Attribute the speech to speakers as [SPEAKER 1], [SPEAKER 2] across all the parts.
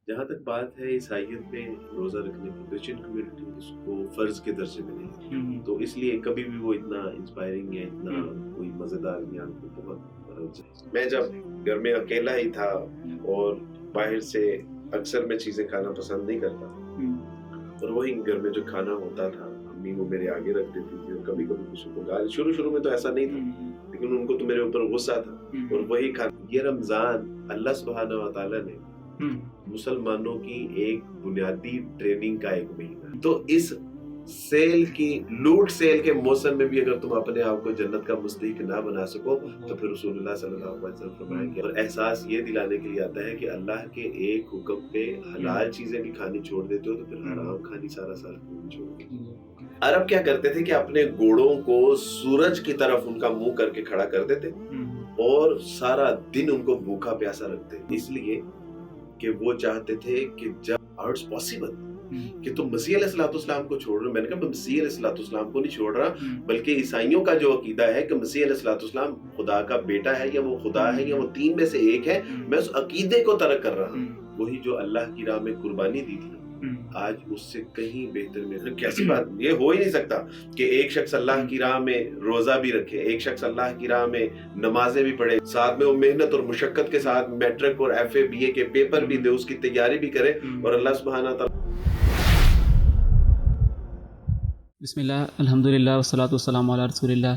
[SPEAKER 1] جہاں تک بات ہے عیسائیت میں روزہ رکھنے کی، کرسچن کمیونٹی اس کو فرض کے درجے میں نہیں، تو اس لیے کبھی بھی وہ اتنا انسپائرنگ یا اتنا کوئی مزیدار یا بہت میں جب گھر میں اکیلا ہی تھا اور باہر سے اکثر میں چیزیں کھانا پسند نہیں کرتا، اور وہی گھر میں جو کھانا ہوتا تھا امی وہ میرے آگے رکھ دیتی تھی، اور کبھی کبھی کسی کو گالی، شروع میں تو ایسا نہیں تھا لیکن ان کو تو میرے اوپر غصہ تھا، اور وہی کھانا. یہ رمضان اللہ سبحانہ و تعالیٰ نے مسلمانوں کی ایک بنیادی ٹریننگ کا ایک مہینہ، تو اس سیل کی لوٹ سیل کے موسم میں بھی اگر تم اپنے آپ کو جنت کا مستحق نہ بنا سکو تو پھر رسول اللہ صلی اللہ علیہ وسلم فرمائیں گے، اور احساس یہ دلانے کے لیے آتا ہے کہ اللہ کے ایک حکم پہ حلال چیزیں بھی کھانی چھوڑ دیتے ہو تو پھر حرام کھانی سارا سال چھوڑ دیتے. عرب کیا کرتے تھے کہ اپنے گھوڑوں کو سورج کی طرف ان کا منہ کر کے کھڑا کر دیتے اور سارا دن ان کو بھوکا پیاسا رکھتے، اس لیے کہ وہ چاہتے تھے کہ جب اٹس پاسبل کہ تم مسیح علیہ السلام کو چھوڑ رہے ہو. میں نے کہا میں مسیح علیہ السلام کو نہیں چھوڑ رہا، بلکہ عیسائیوں کا جو عقیدہ ہے کہ مسیح علیہ السلام خدا کا بیٹا ہے یا وہ خدا ہے یا وہ تین میں سے ایک ہے، میں اس عقیدے کو ترک کر رہا ہوں. وہی جو اللہ کی راہ میں قربانی دی تھی آج اس سے کہیں بہتر میں. کیسی بات، یہ ہو ہی نہیں سکتا کہ ایک شخص اللہ کی راہ میں روزہ بھی رکھے، ایک شخص اللہ کی راہ میں نمازیں بھی پڑھے، ساتھ میں وہ محنت اور مشقت کے ساتھ میٹرک اور ایف اے بی اے کے پیپر بھی دے، اس کی تیاری بھی کرے، اور اللہ سبحانہ تعالیٰ.
[SPEAKER 2] بسم اللہ الحمدللہ والصلاۃ والسلام علی رسول اللہ،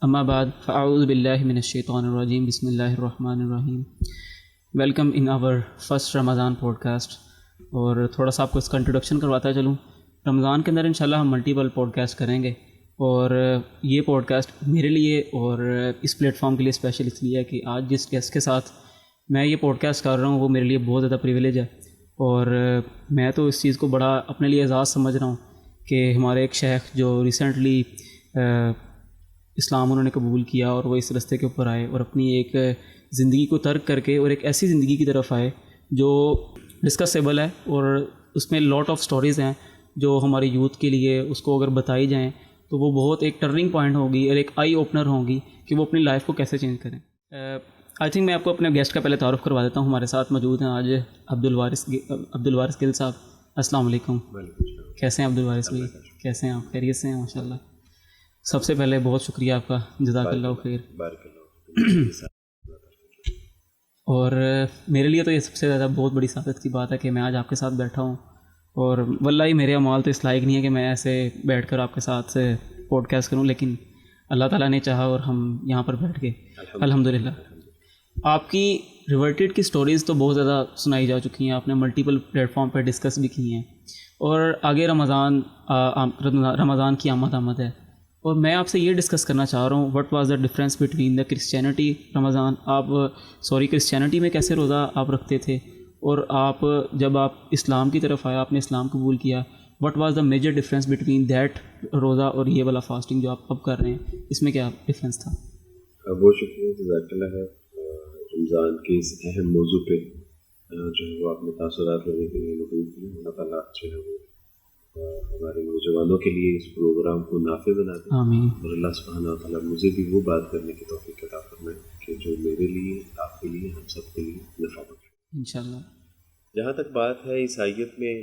[SPEAKER 2] اما بعد فاعوذ باللہ من الشیطان الرجیم، بسم اللہ الرحمن الرحیم. Welcome in our first Ramzan podcast. اور تھوڑا سا آپ کو اس کا انٹروڈکشن کرواتا چلوں. رمضان کے اندر انشاءاللہ ہم ملٹیپل پوڈ کاسٹ کریں گے، اور یہ پوڈ کاسٹ میرے لیے اور اس پلیٹ فارم کے لیے اسپیشل اس لیے ہے کہ آج جس گیسٹ کے ساتھ میں یہ پوڈ کاسٹ کر رہا ہوں وہ میرے لیے بہت زیادہ پریویلیج ہے، اور میں تو اس چیز کو بڑا اپنے لیے اعزاز سمجھ رہا ہوں کہ ہمارے ایک شیخ جو ریسنٹلی اسلام انہوں نے قبول کیا اور وہ اس راستے کے اوپر آئے اور اپنی ایک زندگی کو ترک کر کے اور ایک ایسی زندگی کی طرف آئے جو ڈسکسیبل ہے، اور اس میں لاٹ آف سٹوریز ہیں جو ہماری یوتھ کے لیے اس کو اگر بتائی جائیں تو وہ بہت ایک ٹرننگ پوائنٹ ہوگی اور ایک آئی اوپنر ہوگی کہ وہ اپنی لائف کو کیسے چینج کریں. آئی تھنک میں آپ کو اپنے گیسٹ کا پہلے تعارف کروا دیتا ہوں. ہمارے ساتھ موجود ہیں آج عبدالوارث گل صاحب. السلام علیکم. کیسے ہیں عبدالوارث بھائی؟ کیسے ہیں آپ؟ خیریت سے ہیں؟ ماشاء اللہ. سب سے پہلے بہت شکریہ آپ کا، جزاک اللہ خیر. اور میرے لیے تو یہ سب سے زیادہ بہت بڑی سعادت کی بات ہے کہ میں آج آپ کے ساتھ بیٹھا ہوں، اور واللہ ہی میرے اعمال تو اس لائق نہیں ہے کہ میں ایسے بیٹھ کر آپ کے ساتھ سے پوڈ کاسٹ کروں، لیکن اللہ تعالیٰ نے چاہا اور ہم یہاں پر بیٹھ گئے الحمدللہ. آپ کی ریورٹیڈ کی سٹوریز تو بہت زیادہ سنائی جا چکی ہیں، آپ نے ملٹیپل پلیٹ فارم پہ ڈسکس بھی کی ہیں، اور آگے رمضان کی آمد ہے، اور میں آپ سے یہ ڈسکس کرنا چاہ رہا ہوں what was the difference between the Christianity Ramzan. Christianity میں کیسے روزہ آپ رکھتے تھے، اور آپ جب آپ اسلام کی طرف آئے، آپ نے اسلام قبول کیا، what was the major difference between that روزہ اور یہ والا فاسٹنگ جو آپ اب کر رہے ہیں، اس میں کیا ڈفرینس تھا؟
[SPEAKER 1] بہت شکریہ، جزاک اللہ ہے. رمضان کے اس اہم موضوع پہ جو ہے وہ آپ نے تاثرات لینے کے لیے مدعو کی. اللہ تعالیٰ جو ہے وہ ہمارے نوجوانوں کے لیے اس پروگرام کو نافع بنا دیں.
[SPEAKER 2] آمین.
[SPEAKER 1] اور اللہ سبحانہ و تعالیٰ مجھے بھی وہ بات کرنے کی توفیق عطا فرمائے کہ جو میرے لیے، آپ کے لیے، ہم سب کے لیے نفع بخش
[SPEAKER 2] انشاءاللہ.
[SPEAKER 1] جہاں تک بات ہے عیسائیت میں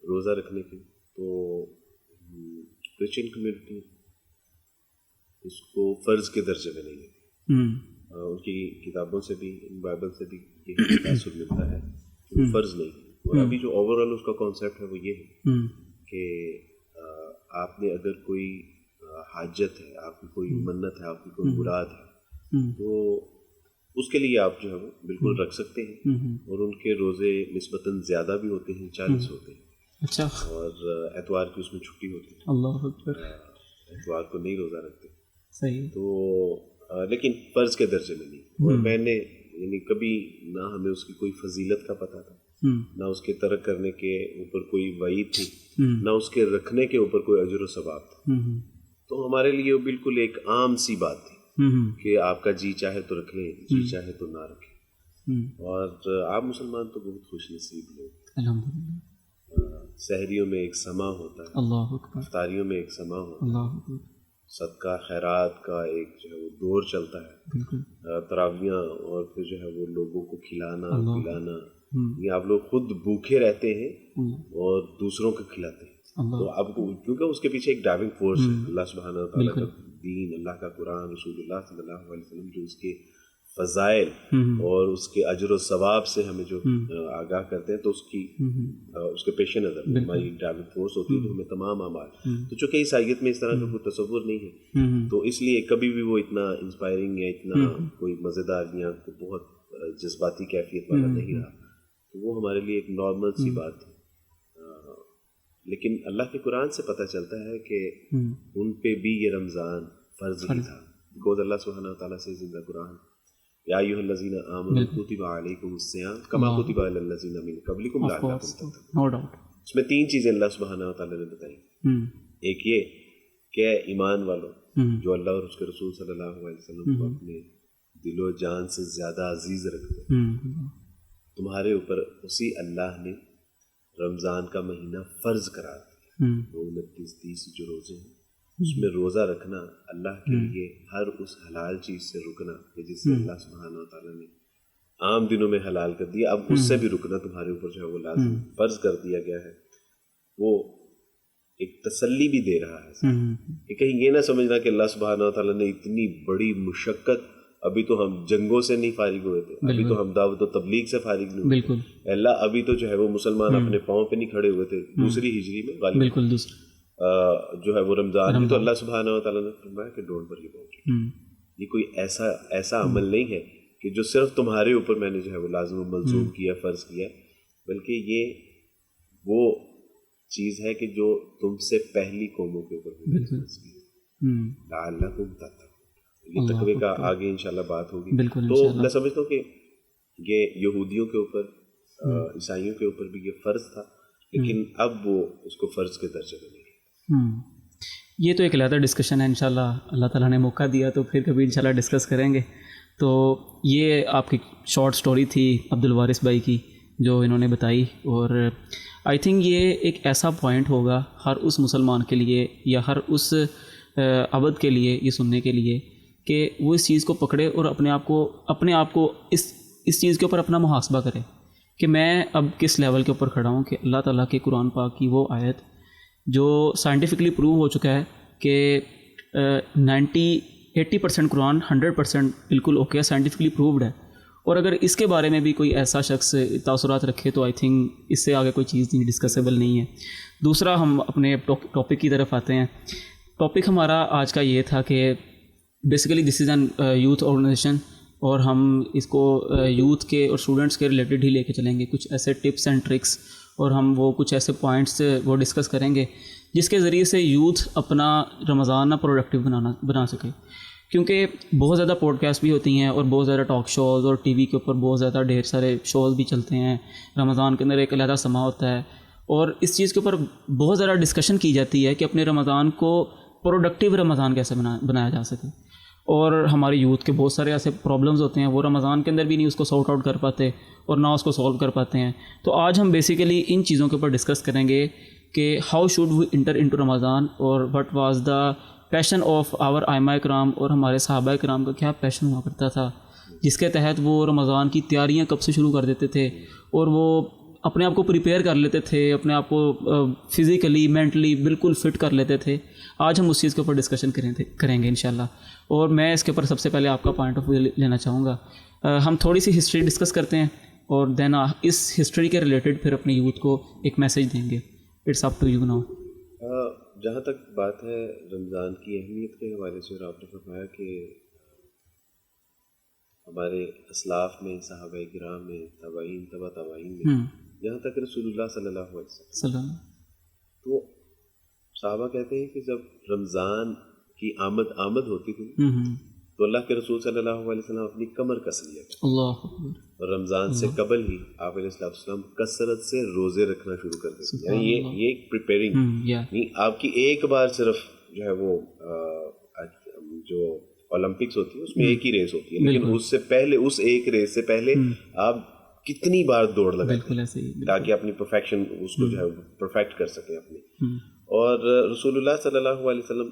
[SPEAKER 1] روزہ رکھنے کی، تو کرسچن کمیونٹی اس کو فرض کے درجے میں نہیں ہے. ان کی کتابوں سے بھی، بائبل سے بھی یہ تاثر ملتا ہے کہ وہ فرض نہیں ہے. اور ابھی جو اوور آل اس کا کانسیپٹ ہے وہ یہ ہے کہ آپ نے اگر کوئی حاجت ہے، آپ کی کوئی منت ہے، آپ کی کوئی مراد ہے، تو اس کے لیے آپ جو ہے وہ بالکل رکھ سکتے ہیں. اور ان کے روزے نسبتاً زیادہ بھی ہوتے ہیں، 40 ہوتے ہیں.
[SPEAKER 2] اچھا.
[SPEAKER 1] اور اتوار کی اس میں چھٹی ہوتی ہے.
[SPEAKER 2] اللہ اکبر.
[SPEAKER 1] اتوار کو نہیں روزہ رکھتے.
[SPEAKER 2] صحیح.
[SPEAKER 1] تو لیکن فرض کے درجے میں نہیں. اور میں نے یعنی کبھی نہ ہمیں اس کی کوئی فضیلت کا پتہ تھا، نہ اس کے ترک کرنے کے اوپر کوئی وعید تھی، نہ اس کے رکھنے کے اوپر کوئی اجر و ثواب تھا. تو ہمارے لیے وہ بالکل ایک عام سی بات تھی کہ آپ کا جی چاہے تو رکھ لیں، جی چاہے تو نہ رکھیں. اور آپ مسلمان تو بہت خوش نصیب لوگ.
[SPEAKER 2] الحمدللہ.
[SPEAKER 1] سحریوں میں ایک سما ہوتا ہے،
[SPEAKER 2] اللہ اکبر.
[SPEAKER 1] افطاریوں میں ایک سما ہوتا ہے،
[SPEAKER 2] اللہ اکبر.
[SPEAKER 1] صدقہ خیرات کا ایک جو ہے وہ دور چلتا ہے،
[SPEAKER 2] بالکل.
[SPEAKER 1] تراویاں، اور پھر جو ہے وہ لوگوں کو کھلانا پلانا، یہ آپ لوگ خود بھوکے رہتے ہیں اور دوسروں کو کھلاتے ہیں. تو آپ کو کیونکہ اس کے پیچھے ایک ڈرائیونگ فورس ہے اللہ سبحانہ و تعالیٰ کا دین, اللہ کا قرآن, رسول اللہ صلی اللہ علیہ وسلم, جو اس کے فضائل اور اس کے اجر و ثواب سے ہمیں جو آگاہ کرتے ہیں, تو اس کے پیش نظر ہماری ڈرائیونگ فورس ہوتی ہے, تو ہمیں تمام اعمال. تو چونکہ عیسائیت میں اس طرح کا کوئی تصور نہیں ہے, تو اس لیے کبھی بھی وہ اتنا انسپائرنگ یا اتنا کوئی مزیدار یا بہت جذباتی کیفیت والا نہیں رہا. تو وہ ہمارے لیے ایک نارمل سی بات ہے. لیکن اللہ کے قرآن سے پتہ چلتا ہے کہ ان پہ بھی یہ رمضان فرض ہی تھا. بیکاز اللہ سبحانہ وتعالیٰ سے زندہ قرآن, یا ایھا الذین آمنوا کتب علیکم الصیام کما کتب علی الذین من قبلکم لعلکم تتقون. اس میں 3 چیزیں اللہ سبحانہ وتعالیٰ نے بتائی. ایک یہ کہ ایمان والوں جو اللہ اور اس کے رسول صلی اللہ علیہ وسلم کو اپنے دل و جان سے زیادہ عزیز رکھتے, تمہارے اوپر اسی اللہ نے رمضان کا مہینہ فرض قرار دیا. 29-30 جو روزے ہیں اس میں روزہ رکھنا, اللہ کے لیے ہر اس حلال چیز سے رکنا کہ جس سے اللہ سبحانہ وتعالیٰ نے عام دنوں میں حلال کر دیا, اب اس سے بھی رکنا تمہارے اوپر جو ہے وہ لازم فرض کر دیا گیا ہے. وہ ایک تسلی بھی دے رہا ہے کہ کہیں یہ نہ سمجھنا کہ اللہ سبحانہ وتعالیٰ نے اتنی بڑی مشقت, ابھی تو ہم جنگوں سے نہیں فارغ ہوئے تھے, ابھی تو ہم دعوت و تبلیغ سے فارغ نہیں ہوئے تھے, اللہ ابھی تو جو ہے وہ مسلمان اپنے پاؤں پہ نہیں کھڑے ہوئے تھے. دوسری ہجری میں غالباً جو ہے وہ رمضان میں, تو اللہ سبحانہ و تعالیٰ نے فرمایا کہ ڈونٹ وری اباؤٹ اٹ. یہ کوئی ایسا عمل نہیں ہے کہ جو صرف تمہارے اوپر میں نے جو ہے وہ لازم و ملزوم کیا, فرض کیا, بلکہ یہ وہ چیز ہے کہ جو تم سے پہلی قوموں کے اوپر فرض کی. لعلکم تتقون. یہ تقوی کا آگے انشاءاللہ بات ہوگی. تو میں سمجھتا ہوں کہ یہ یہودیوں کے اوپر, عیسائیوں کے اوپر بھی یہ فرض تھا, لیکن اب وہ اس کو فرض کے درجے میں نہیں.
[SPEAKER 2] یہ تو ایک علیحدہ ڈسکشن ہے, انشاءاللہ اللہ تعالیٰ نے موقع دیا تو پھر کبھی انشاءاللہ ڈسکس کریں گے. تو یہ آپ کی شارٹ سٹوری تھی عبدالوارث بھائی کی جو انہوں نے بتائی, اور آئی تھنک یہ ایک ایسا پوائنٹ ہوگا ہر اس مسلمان کے لیے یا ہر اس عبد کے لیے یہ سننے کے لیے کہ وہ اس چیز کو پکڑے اور اپنے آپ کو اس چیز کے اوپر اپنا محاسبہ کرے کہ میں اب کس لیول کے اوپر کھڑا ہوں, کہ اللہ تعالیٰ کے قرآن پاک کی وہ آیت جو سائنٹیفکلی پروو ہو چکا ہے کہ 80% قرآن 100% بالکل اوکے ہے, سائنٹیفکلی پرووڈ ہے, اور اگر اس کے بارے میں بھی کوئی ایسا شخص تاثرات رکھے تو آئی تھنک اس سے آگے کوئی چیز نہیں ڈسکسیبل نہیں ہے. دوسرا ہم اپنے ٹاپک کی طرف آتے ہیں. ٹاپک ہمارا آج کا یہ تھا کہ basically this is an youth organisation, اور ہم اس کو یوتھ کے اور اسٹوڈنٹس کے ریلیٹڈ ہی لے کے چلیں گے. کچھ ایسے ٹپس اینڈ ٹرکس اور ہم وہ کچھ ایسے پوائنٹس وہ ڈسکس کریں گے جس کے ذریعے سے یوتھ اپنا رمضان پروڈکٹیو بنا سکے. کیونکہ بہت زیادہ پوڈ کاسٹ بھی ہوتی ہیں اور بہت زیادہ ٹاک شوز اور ٹی وی کے اوپر بہت زیادہ ڈھیر سارے شوز بھی چلتے ہیں. رمضان کے اندر ایک علیحدہ سما ہوتا ہے اور اس چیز کے اوپر بہت زیادہ ڈسکشن کی جاتی ہے کہ اپنے رمضان کو پروڈکٹیو رمضان کیسے بنایا جا سکے. اور ہمارے یوتھ کے بہت سارے ایسے پرابلمز ہوتے ہیں, وہ رمضان کے اندر بھی نہیں اس کو سارٹ آؤٹ کر پاتے اور نہ اس کو سولو کر پاتے ہیں. تو آج ہم بیسیکلی ان چیزوں کے اوپر ڈسکس کریں گے کہ how should we enter into Ramzan, اور what was the passion of our ائمہ کرام, اور ہمارے صحابہ کرام کا کیا پیشن ہوا کرتا تھا جس کے تحت وہ رمضان کی تیاریاں کب سے شروع کر دیتے تھے اور وہ اپنے آپ کو پریپیئر کر لیتے تھے, اپنے آپ کو فزیکلی مینٹلی بالکل فٹ کر لیتے تھے. آج ہم اس چیز کے اوپر ڈسکشن کریں گے انشاءاللہ. اور میں اس کے اوپر سب سے پہلے آپ کا پوائنٹ آف ویو لینا چاہوں گا. ہم تھوڑی سی ہسٹری ڈسکس کرتے ہیں اور دین اس ہسٹری کے ریلیٹڈ پھر اپنے یوتھ کو ایک میسیج دیں گے. It's up to you now.
[SPEAKER 1] جہاں تک بات ہے رمضان کی اہمیت کے حوالے سے, اور آپ نے فرمایا کہ ہمارے اسلاف میں, صحابہ کرام میں, تابعین, تبع تابعین میں, یہاں تک رسول اللہ صلی اللہ علیہ وسلم, تو صحابہ کہتے ہیں کہ جب رمضان کی آمد ہوتی تھی تو اللہ کے رسول صلی اللہ علیہ وسلم اپنی کمر کس لیا کرتے, اور رمضان سے قبل ہی آپ علیہ السلام کثرت سے روزے رکھنا شروع کر دیتے. یعنی یہ ایک پریپیئرنگ, یعنی آپ کی ایک بار صرف جو ہے وہ جو اولمپکس ہوتی ہے اس میں ایک ہی ریس ہوتی ہے, لیکن اس سے پہلے, اس ایک ریس سے پہلے آپ کتنی بار دوڑ لگاتے ہیں تاکہ اپنی پرفیکشن اس کو جو ہے پرفیکٹ کر سکیں اپنی. اور رسول اللہ صلی اللہ علیہ وسلم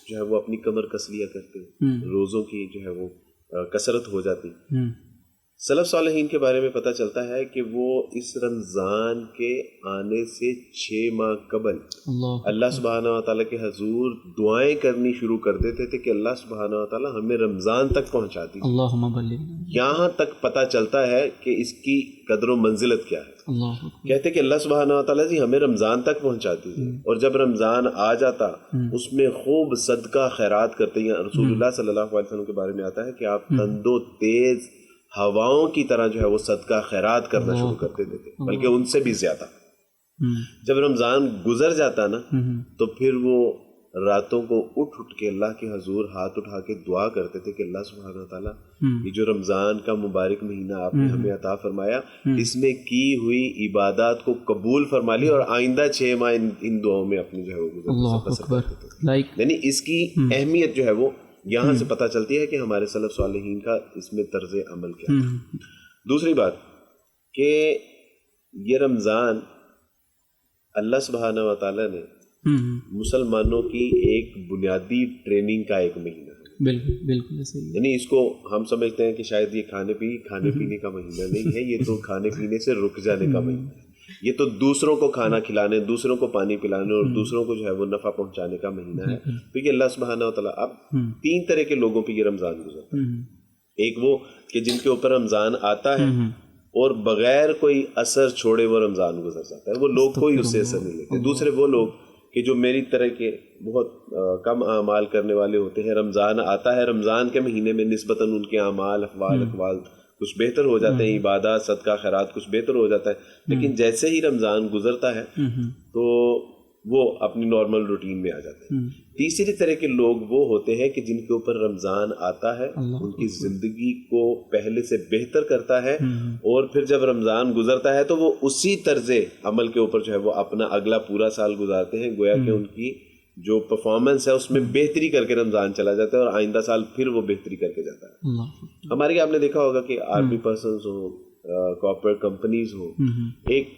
[SPEAKER 1] جو ہے وہ اپنی کمر کس لیا کرتے, روزوں کی جو ہے وہ کثرت ہو جاتی. سلف صالحین کے بارے میں پتہ چلتا ہے کہ وہ اس رمضان کے آنے سے 6 ماہ قبل اللہ سبحانہ و تعالیٰ کے حضور دعائیں کرنی شروع کر دیتے تھے کہ اللہ سبحانہ و تعالیٰ ہمیں رمضان تک پہنچا دیجیے.
[SPEAKER 2] اللہم بلغنا.
[SPEAKER 1] یہاں تک پتہ چلتا ہے کہ اس کی قدر و منزلت کیا ہے.
[SPEAKER 2] اللہ
[SPEAKER 1] کہتے کہ اللہ سبحانہ و تعالیٰ جی ہمیں رمضان تک پہنچا دیجیے. اور جب رمضان آ جاتا اس میں خوب صدقہ خیرات کرتے ہیں. رسول اللہ صلی اللہ علیہ وسلم کے بارے میں آتا ہے کہ آپ تند و تیز ہواؤں کی طرح جو ہے وہ صدقہ خیرات کرنا شروع کر دیتے تھے، بلکہ ان سے بھی زیادہ. جب رمضان گزر جاتا نا تو پھر وہ راتوں کو اٹھ کے اللہ کے حضور ہاتھ اٹھا کے دعا کرتے تھے کہ اللہ سبحانہ وتعالیٰ یہ جو رمضان کا مبارک مہینہ آپ نے ہمیں عطا فرمایا، اس میں کی ہوئی عبادات کو قبول فرما لی اور آئندہ 6 ماہ ان دعاؤں میں اپنے جو ہے وہ بسر کرتے تھے. یعنی اس کی اہمیت جو ہے وہ یہاں سے پتہ چلتی ہے کہ ہمارے سلف صالحین کا اس میں طرز عمل کیا ہے. دوسری بات کہ یہ رمضان اللہ سبحانہ و تعالیٰ نے مسلمانوں کی ایک بنیادی ٹریننگ کا ایک مہینہ ہے.
[SPEAKER 2] بالکل بالکل صحیح.
[SPEAKER 1] یعنی اس کو ہم سمجھتے ہیں کہ شاید یہ کھانے پینے کا مہینہ نہیں ہے، یہ تو کھانے پینے سے رک جانے کا مہینہ ہے. یہ تو دوسروں کو کھانا کھلانے، دوسروں کو پانی پلانے اور دوسروں کو جو ہے وہ نفع پہنچانے کا مہینہ ہے. کیونکہ اللہ سبحانہ و تعالیٰ اب 3 طرح کے لوگوں پہ یہ رمضان گزرتا ہے. ایک وہ کہ جن کے اوپر رمضان آتا ہے اور بغیر کوئی اثر چھوڑے وہ رمضان گزر جاتا ہے، وہ لوگ کوئی اس سے اثر نہیں لیتے. دوسرے وہ لوگ کہ جو میری طرح کے بہت کم اعمال کرنے والے ہوتے ہیں، رمضان آتا ہے، رمضان کے مہینے میں نسبتاً ان کے اعمال اقوال کچھ بہتر ہو جاتے ہیں، عبادات صدقہ خیرات کچھ بہتر ہو جاتا ہے، لیکن جیسے ہی رمضان گزرتا ہے تو وہ اپنی نارمل روٹین میں آ جاتے ہیں. تیسری طرح کے لوگ وہ ہوتے ہیں کہ جن کے اوپر رمضان آتا ہے، ان کی زندگی کو پہلے سے بہتر کرتا ہے، اور پھر جب رمضان گزرتا ہے تو وہ اسی طرز عمل کے اوپر جو ہے وہ اپنا اگلا پورا سال گزارتے ہیں. گویا کہ ان کی جو پرفارمنس ہے اس میں بہتری کر کے رمضان چلا جاتا ہے اور آئندہ سال پھر وہ بہتری کر کے جاتا ہے. ہمارے یہاں آپ نے دیکھا ہوگا کہ آرمی پرسنز ہوں، کارپوریٹ کمپنیز ہوں، ایک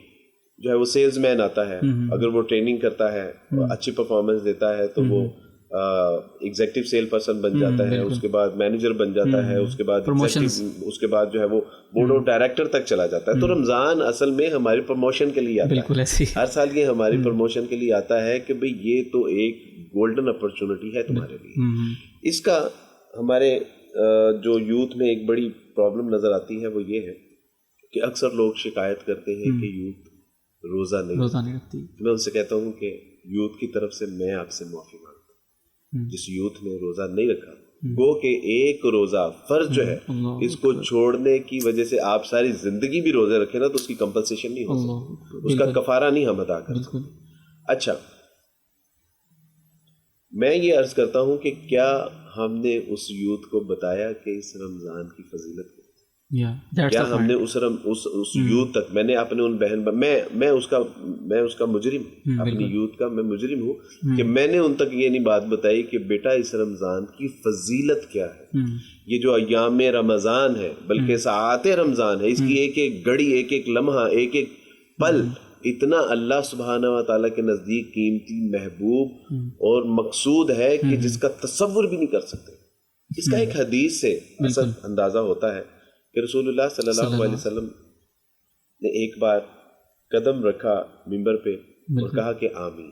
[SPEAKER 1] جو ہے وہ سیلز مین آتا ہے، اگر وہ ٹریننگ کرتا ہے اور اچھی پرفارمنس دیتا ہے تو وہ ایگزیکٹو سیل پرسن بن جاتا ہے، اس کے بعد مینیجر بن جاتا ہے، اس کے بعد جو ہے وہ بورڈ آف ڈائریکٹر تک چلا جاتا ہے. تو رمضان اصل میں ہماری پروموشن کے لیے آتا ہے. ہر سال یہ ہماری پروموشن کے لیے آتا ہے کہ بھئی یہ تو ایک گولڈن اپرچونٹی ہے تمہارے لیے. اس کا ہمارے جو یوتھ میں ایک بڑی پرابلم نظر آتی ہے وہ یہ ہے کہ اکثر لوگ شکایت کرتے ہیں کہ یوتھ روزہ نہیں رکھتی. میں ان سے کہتا ہوں کہ یوتھ کی طرف سے میں آپ سے معافی مانگتا ہوں. جس یوتھ نے روزہ نہیں رکھا، گو کہ ایک روزہ فرض جو ہے اس کو چھوڑنے کی وجہ سے آپ ساری زندگی بھی روزے رکھے نا تو اس کی کمپنسیشن نہیں ہو سکتی، اس کا کفارہ نہیں ہم ادا کر سکتے. اچھا، میں یہ عرض کرتا ہوں کہ کیا ہم نے اس یوتھ کو بتایا کہ اس رمضان کی فضیلت کیا ہم نے اس یوتھ تک، میں نے اپنے ان بہن میں اس کا مجرم، اپنی یوتھ کا میں مجرم ہوں کہ میں نے ان تک یہ نہیں بات بتائی کہ بیٹا اس رمضان کی فضیلت کیا ہے. یہ جو ایام رمضان ہے بلکہ ساعات رمضان ہے، اس کی ایک ایک گھڑی، ایک ایک لمحہ، ایک ایک پل اتنا اللہ سبحانہ و تعالیٰ کے نزدیک قیمتی، محبوب اور مقصود ہے کہ جس کا تصور بھی نہیں کر سکتے. اس کا ایک حدیث سے اصل اندازہ ہوتا ہے کہ رسول اللہ صلی اللہ علیہ وسلم نے ایک بار قدم رکھا ممبر پہ اور کہا کہ آمین.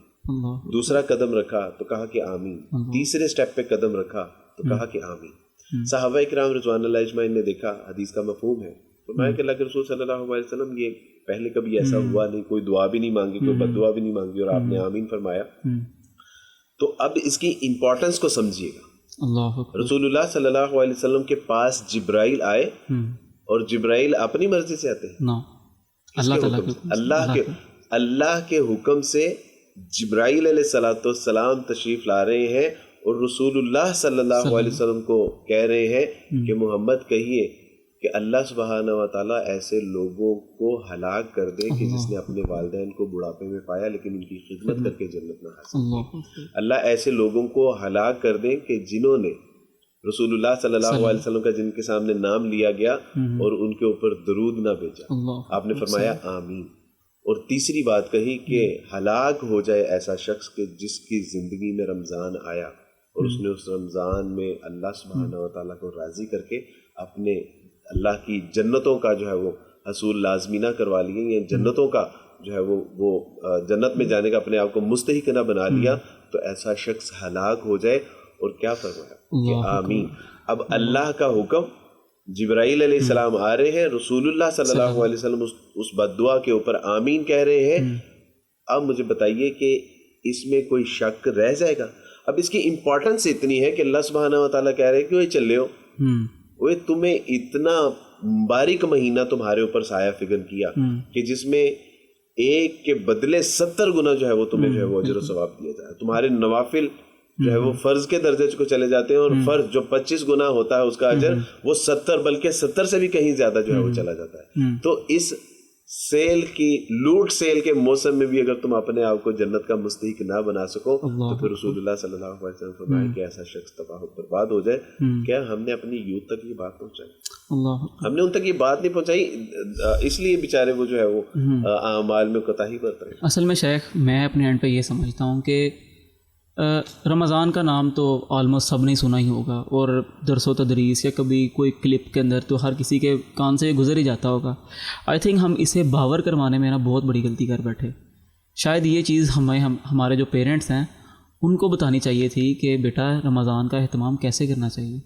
[SPEAKER 1] دوسرا قدم رکھا تو کہا کہ آمین. تیسرے سٹیپ پہ قدم رکھا تو کہا کہ آمین. صحابہ اکرام رضوان اللہ اجمعین نے دیکھا، حدیث کا مفہوم ہے، فرمایا کہ اللہ کے رسول صلی اللہ علیہ وسلم یہ پہلے کبھی ایسا ہوا نہیں، کوئی دعا بھی نہیں مانگی، کوئی بد دعا بھی نہیں مانگی اور آپ نے آمین فرمایا. تو اب اس کی امپورٹنس کو سمجھیے گا. رسول اللہ صلی اللہ علیہ وسلم کے پاس جبرائیل آئے اور جبرائیل اپنی مرضی سے آتے ہیں، اللہ کے حکم سے جبرائیل علیہ السلام تشریف لا رہے ہیں اور رسول اللہ صلی اللہ علیہ وسلم کو کہہ رہے ہیں کہ محمد کہیے کہ اللہ سبحانہ و تعالیٰ ایسے لوگوں کو ہلاک کر دے کہ جس نے اپنے والدین کو بڑھاپے میں پایا لیکن ان کی خدمت کر کے جنت نہ حاصل کی. اللہ ایسے لوگوں کو ہلاک کر دے کہ جنہوں نے رسول اللہ صلی اللہ علیہ وسلم کا جن کے سامنے نام لیا گیا اور ان کے اوپر درود نہ بھیجا. آپ نے فرمایا آمین. اور تیسری بات کہی کہ ہلاک ہو جائے ایسا شخص کہ جس کی زندگی میں رمضان آیا اور اس نے اس رمضان میں اللہ سبحانہ و تعالیٰ کو راضی کر کے اللہ کی جنتوں کا جو ہے وہ حصول لازمینہ کروا لیے، یا جنتوں کا جو ہے وہ جنت میں جانے کا اپنے آپ کو مستحق نہ بنا لیا، تو ایسا شخص ہلاک ہو جائے۔ اور کیا فرمایا کہ آمین۔ اب اللہ کا حکم، جبرائیل علیہ السلام آ رہے ہیں، رسول اللہ صلی اللہ علیہ وسلم اس بد دعا کے اوپر آمین کہہ رہے ہیں۔ اب مجھے بتائیے کہ اس میں کوئی شک رہ جائے گا؟ اب اس کی امپورٹنس اتنی ہے کہ اللہ سبحانہ و تعالیٰ کہہ رہے ہیں کہ وہ چلے ہو، وہ تمہیں اتنا باریک مہینہ تمہارے اوپر سایہ فگن کیا کہ جس میں ایک کے بدلے 70 گنا جو ہے وہ تمہیں جو ہے وہ اجر و ثواب دیا جائے۔ تمہارے نوافل جو ہے وہ فرض کے درجے کو چلے جاتے ہیں، اور فرض جو 25 گنا ہوتا ہے اس کا اجر، وہ 70 بلکہ 70 سے بھی کہیں زیادہ جو ہے وہ چلا جاتا ہے۔ تو اس سیل کی لوٹ سیل کے موسم میں بھی اگر تم اپنے آپ کو جنت کا مستحق نہ بنا سکو، تو پھر رسول اللہ صلی اللہ علیہ وسلم فرمائے کہ ایسا شخص تباہ و برباد ہو جائے۔ کیا ہم نے اپنی یوتھ تک یہ بات پہنچائی؟ ہم نے ان تک یہ بات نہیں پہنچائی، اس لیے بیچارے وہ جو ہے وہ اعمال میں کوتاہی برت رہے ہیں۔
[SPEAKER 2] اصل میں شیخ میں اپنے اینڈ پہ یہ سمجھتا ہوں کہ رمضان کا نام تو آلموسٹ سب نے سنا ہی ہوگا، اور درس و تدریس یا کبھی کوئی کلپ کے اندر تو ہر کسی کے کان سے گزر ہی جاتا ہوگا۔ آئی تھنک ہم اسے باور کروانے میں نا بہت بڑی غلطی کر بیٹھے۔ شاید یہ چیز ہمارے جو پیرنٹس ہیں ان کو بتانی چاہیے تھی کہ بیٹا رمضان کا اہتمام کیسے کرنا چاہیے۔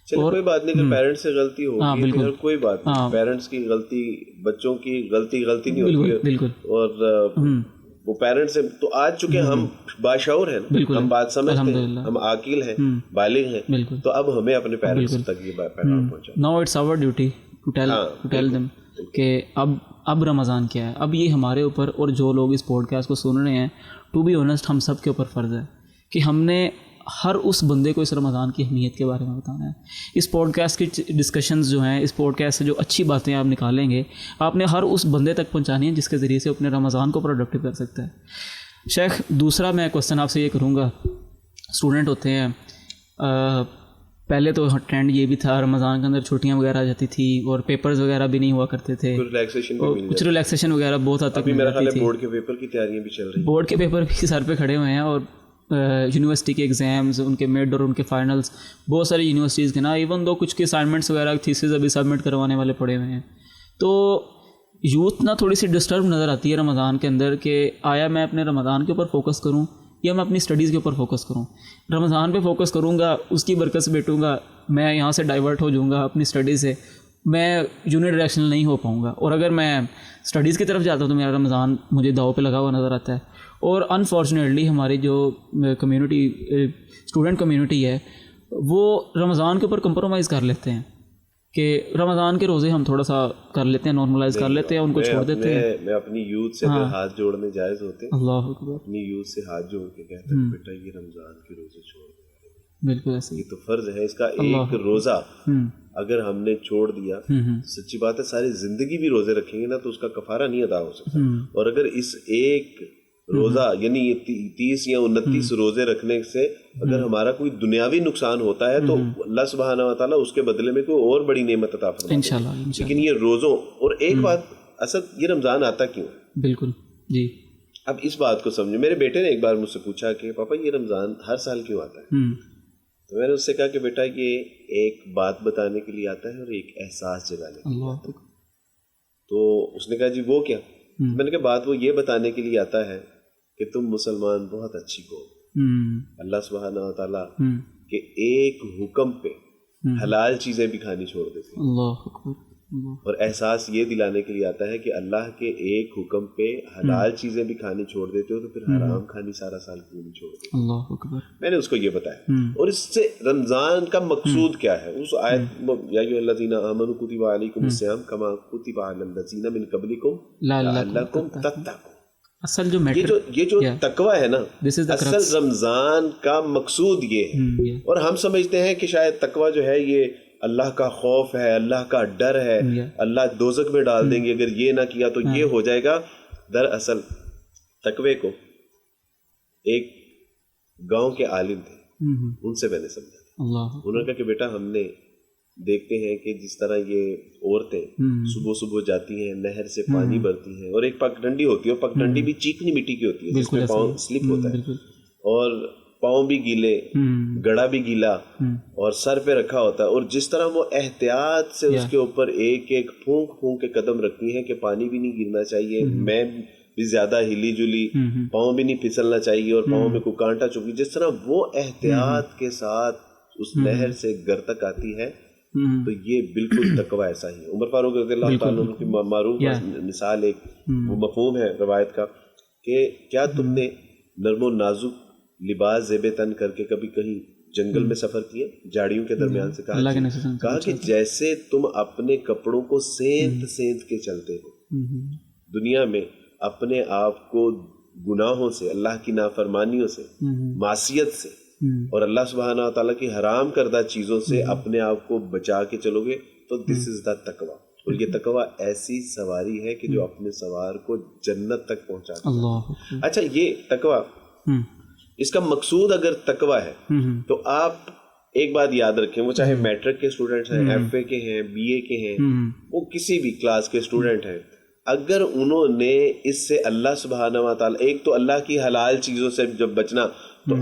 [SPEAKER 1] چلو کوئی بات نہیں کہ پیرنٹس سے غلطی ہوگی، کوئی بات نہیں، پیرنٹس کی غلطی، بچوں کی غلطی نہیں ہوتی ہے،
[SPEAKER 2] بالکل،
[SPEAKER 1] اور وہ پیرنٹس سے تو آج چکے ہم باشعور ہیں، ہم بات سمجھتے ہیں، ہم عاقل ہیں، بالغ ہیں، تو اب ہمیں اپنے پیرنٹس تک یہ پیغام پہنچانا۔
[SPEAKER 2] Now it's our duty to tell them کہ اب رمضان کیا ہے۔ اب یہ ہمارے اوپر اور جو لوگ اس پوڈ کاسٹ کو سن رہے ہیں، ٹو بی آنیسٹ ہم سب کے اوپر فرض ہے کہ ہم نے ہر اس بندے کو اس رمضان کی اہمیت کے بارے میں بتانا ہے۔ اس پوڈ کاسٹ کی ڈسکشنز جو ہیں، اس پوڈ کاسٹ سے جو اچھی باتیں آپ نکالیں گے، آپ نے ہر اس بندے تک پہنچانی ہے جس کے ذریعے سے اپنے رمضان کو پروڈکٹیو کر سکتا ہے۔ شیخ دوسرا میں کوسچن آپ سے یہ کروں گا، اسٹوڈنٹ ہوتے ہیں، پہلے تو ٹرینڈ یہ بھی تھا رمضان کے اندر چھٹیاں وغیرہ آ جاتی تھی اور پیپرز وغیرہ بھی نہیں ہوا کرتے تھے، کچھ ریلیکسیشن وغیرہ بہت حد تک مل جاتی تھی۔
[SPEAKER 1] بورڈ کے پیپر کی تیاریاں بھی چل رہی ہیں،
[SPEAKER 2] بورڈ کے پیپر بھی سر پہ کھڑے ہوئے ہیں، اور یونیورسٹی کے ایگزامز، ان کے مڈ اور ان کے فائنلز، بہت ساری یونیورسٹیز کے نا ایون دو کچھ کے اسائنمنٹس وغیرہ تھیسز ابھی سبمٹ کروانے والے پڑے ہوئے ہیں۔ تو یوتھ نا تھوڑی سی ڈسٹرب نظر آتی ہے رمضان کے اندر کہ آیا میں اپنے رمضان کے اوپر فوکس کروں یا میں اپنی اسٹڈیز کے اوپر فوکس کروں۔ رمضان پہ فوکس کروں گا، اس کی برکت سے بیٹھوں گا، میں یہاں سے ڈائیورٹ ہو جاؤں گا اپنی اسٹڈیز سے، میں یونی ڈائریکشنل نہیں ہو پاؤں گا، اور اگر میں اسٹڈیز کی طرف جاتا ہوں تو میرا رمضان مجھے داؤ پہ لگا ہوا نظر آتا ہے۔ اور انفارچونیٹلی ہماری جو کمیونٹی، اسٹوڈنٹ کمیونٹی ہے، وہ رمضان کے اوپر کمپرومائز کر لیتے ہیں کہ رمضان کے روزے ہم تھوڑا سا کر لیتے ہیں، نارملائز کر لیتے ہیں، ان کو چھوڑ دیتے ہیں۔
[SPEAKER 1] میں اپنی یوتھ سے ہاتھ جوڑنے جائز ہوتے،
[SPEAKER 2] اللہ اکبر،
[SPEAKER 1] اپنی یوتھ سے ہاتھ جوڑ کے کہتا ہے بیٹا یہ رمضان کے روزے چھوڑ دو،
[SPEAKER 2] بالکل ایسے،
[SPEAKER 1] یہ تو فرض ہے، اس کا ایک روزہ اگر ہم نے چھوڑ دیا، سچی بات ہے ساری زندگی بھی روزے رکھیں گے نا تو اس کا کفارہ نہیں ادا ہو سکتا۔ اور اگر اس ایک روزہ یعنی 30 یا 29 روزے رکھنے سے اگر ہمارا کوئی دنیاوی نقصان ہوتا ہے تو اللہ سبحانہ و تعالیٰ اس کے بدلے میں کوئی اور بڑی نعمت عطا فرماتا ہے انشاءاللہ۔ لیکن یہ روزوں، اور ایک بات اصل یہ رمضان آتا کیوں ہے؟
[SPEAKER 2] بالکل جی،
[SPEAKER 1] اب اس بات کو سمجھو۔ میرے بیٹے نے ایک بار مجھ سے پوچھا کہ پاپا یہ رمضان ہر سال کیوں آتا ہے؟ تو میں نے اس سے کہا کہ بیٹا یہ ایک بات بتانے کے لیے آتا ہے اور ایک احساس جگانے کے لیے آتا ہے۔ تو اس نے کہا جی وہ کیا؟ میں نے کہا بات وہ یہ بتانے کے لیے آتا ہے کہ تم مسلمان بہت اچھی ہو، اللہ سبحانہ و تعالیٰ کے ایک حکم پہ حلال چیزیں بھی کھانی چھوڑ دیتے ہیں،
[SPEAKER 2] اللہ اکبر،
[SPEAKER 1] اور احساس یہ دلانے کے لیے آتا ہے کہ اللہ کے ایک حکم پہ حلال چیزیں بھی کھانی چھوڑ دیتے ہو تو پھر حرام کھانی سارا سال کیوں نہیں چھوڑ دیتے؟
[SPEAKER 2] اللہ اکبر۔
[SPEAKER 1] میں نے اس کو یہ بتایا، اور اس سے رمضان کا مقصود کیا ہے؟ اس آیت یا ایھا الذین آمنوا کتب علیکم الصیام کما کتب علی الذین من قبلکم لعلکم تتقون۔
[SPEAKER 2] اصل جو
[SPEAKER 1] یہ جو تقوی ہے نا، اصل رمضان کا مقصود یہ ہے۔ اور ہم سمجھتے ہیں کہ شاید تقوی جو ہے یہ اللہ کا خوف ہے، اللہ کا ڈر ہے، اللہ دوزخ میں ڈال دیں گے اگر یہ نہ کیا تو یہ ہو جائے گا۔ دراصل تقوی کو ایک گاؤں کے عالم تھے، ان سے میں نے سمجھا تھا۔ انہوں نے کہا کہ بیٹا ہم نے دیکھتے ہیں کہ جس طرح یہ عورتیں صبح صبح جاتی ہیں، نہر سے پانی بھرتی ہیں، اور ایک پگڈنڈی ہوتی ہے، پگڈنڈی بھی چیکنی مٹی کی ہوتی ہے جس میں پاؤں سلپ ہوتا ہے، اور پاؤں بھی گیلے, گڑا بھی گیلا اور سر پہ رکھا ہوتا ہے, اور جس طرح وہ احتیاط سے اس کے اوپر ایک ایک پھونک پھونک کے قدم رکھتی ہے کہ پانی بھی نہیں گرنا چاہیے, میں بھی زیادہ ہلی جلی, پاؤں بھی نہیں پھسلنا چاہیے اور پاؤں میں کوئی کانٹا چبھی, جس طرح وہ احتیاط کے ساتھ اس نہر سے گھر تک آتی ہے, تو یہ بالکل تقویٰ ایسا ہی ہے. عمر فاروق رضی اللہ تعالیٰ عنہ کی معروف مثال ایک وہ مفہوم ہے روایت کا کہ کیا تم نے نرم و نازک لباس زیب تن کر کے کبھی کہیں جنگل میں سفر کیے, جھاڑیوں کے درمیان سے کہا کہ جیسے تم اپنے کپڑوں کو سینت سینت کے چلتے ہو دنیا میں, اپنے آپ کو گناہوں سے, اللہ کی نافرمانیوں سے, معصیت سے اور اللہ سبحانہ و تعالیٰ کی حرام کردہ چیزوں سے اپنے آپ کو بچا کے چلو گے, تو دس از دا تقویٰ. اور یہ تقویٰ ایسی سواری ہے کہ جو اپنے سوار کو جنت تک پہنچاتی ہے. اچھا, یہ تقویٰ, اس کا مقصود اگر تقویٰ ہے تو آپ ایک بات یاد رکھیں, وہ چاہے میٹرک کے اسٹوڈنٹس ہیں, ایف اے کے ہیں, بی اے کے ہیں, وہ کسی بھی کلاس کے اسٹوڈنٹ ہیں, اگر انہوں نے اس سے اللہ سبحانہ و تعالیٰ, ایک تو اللہ کی حلال چیزوں سے جب بچنا, تو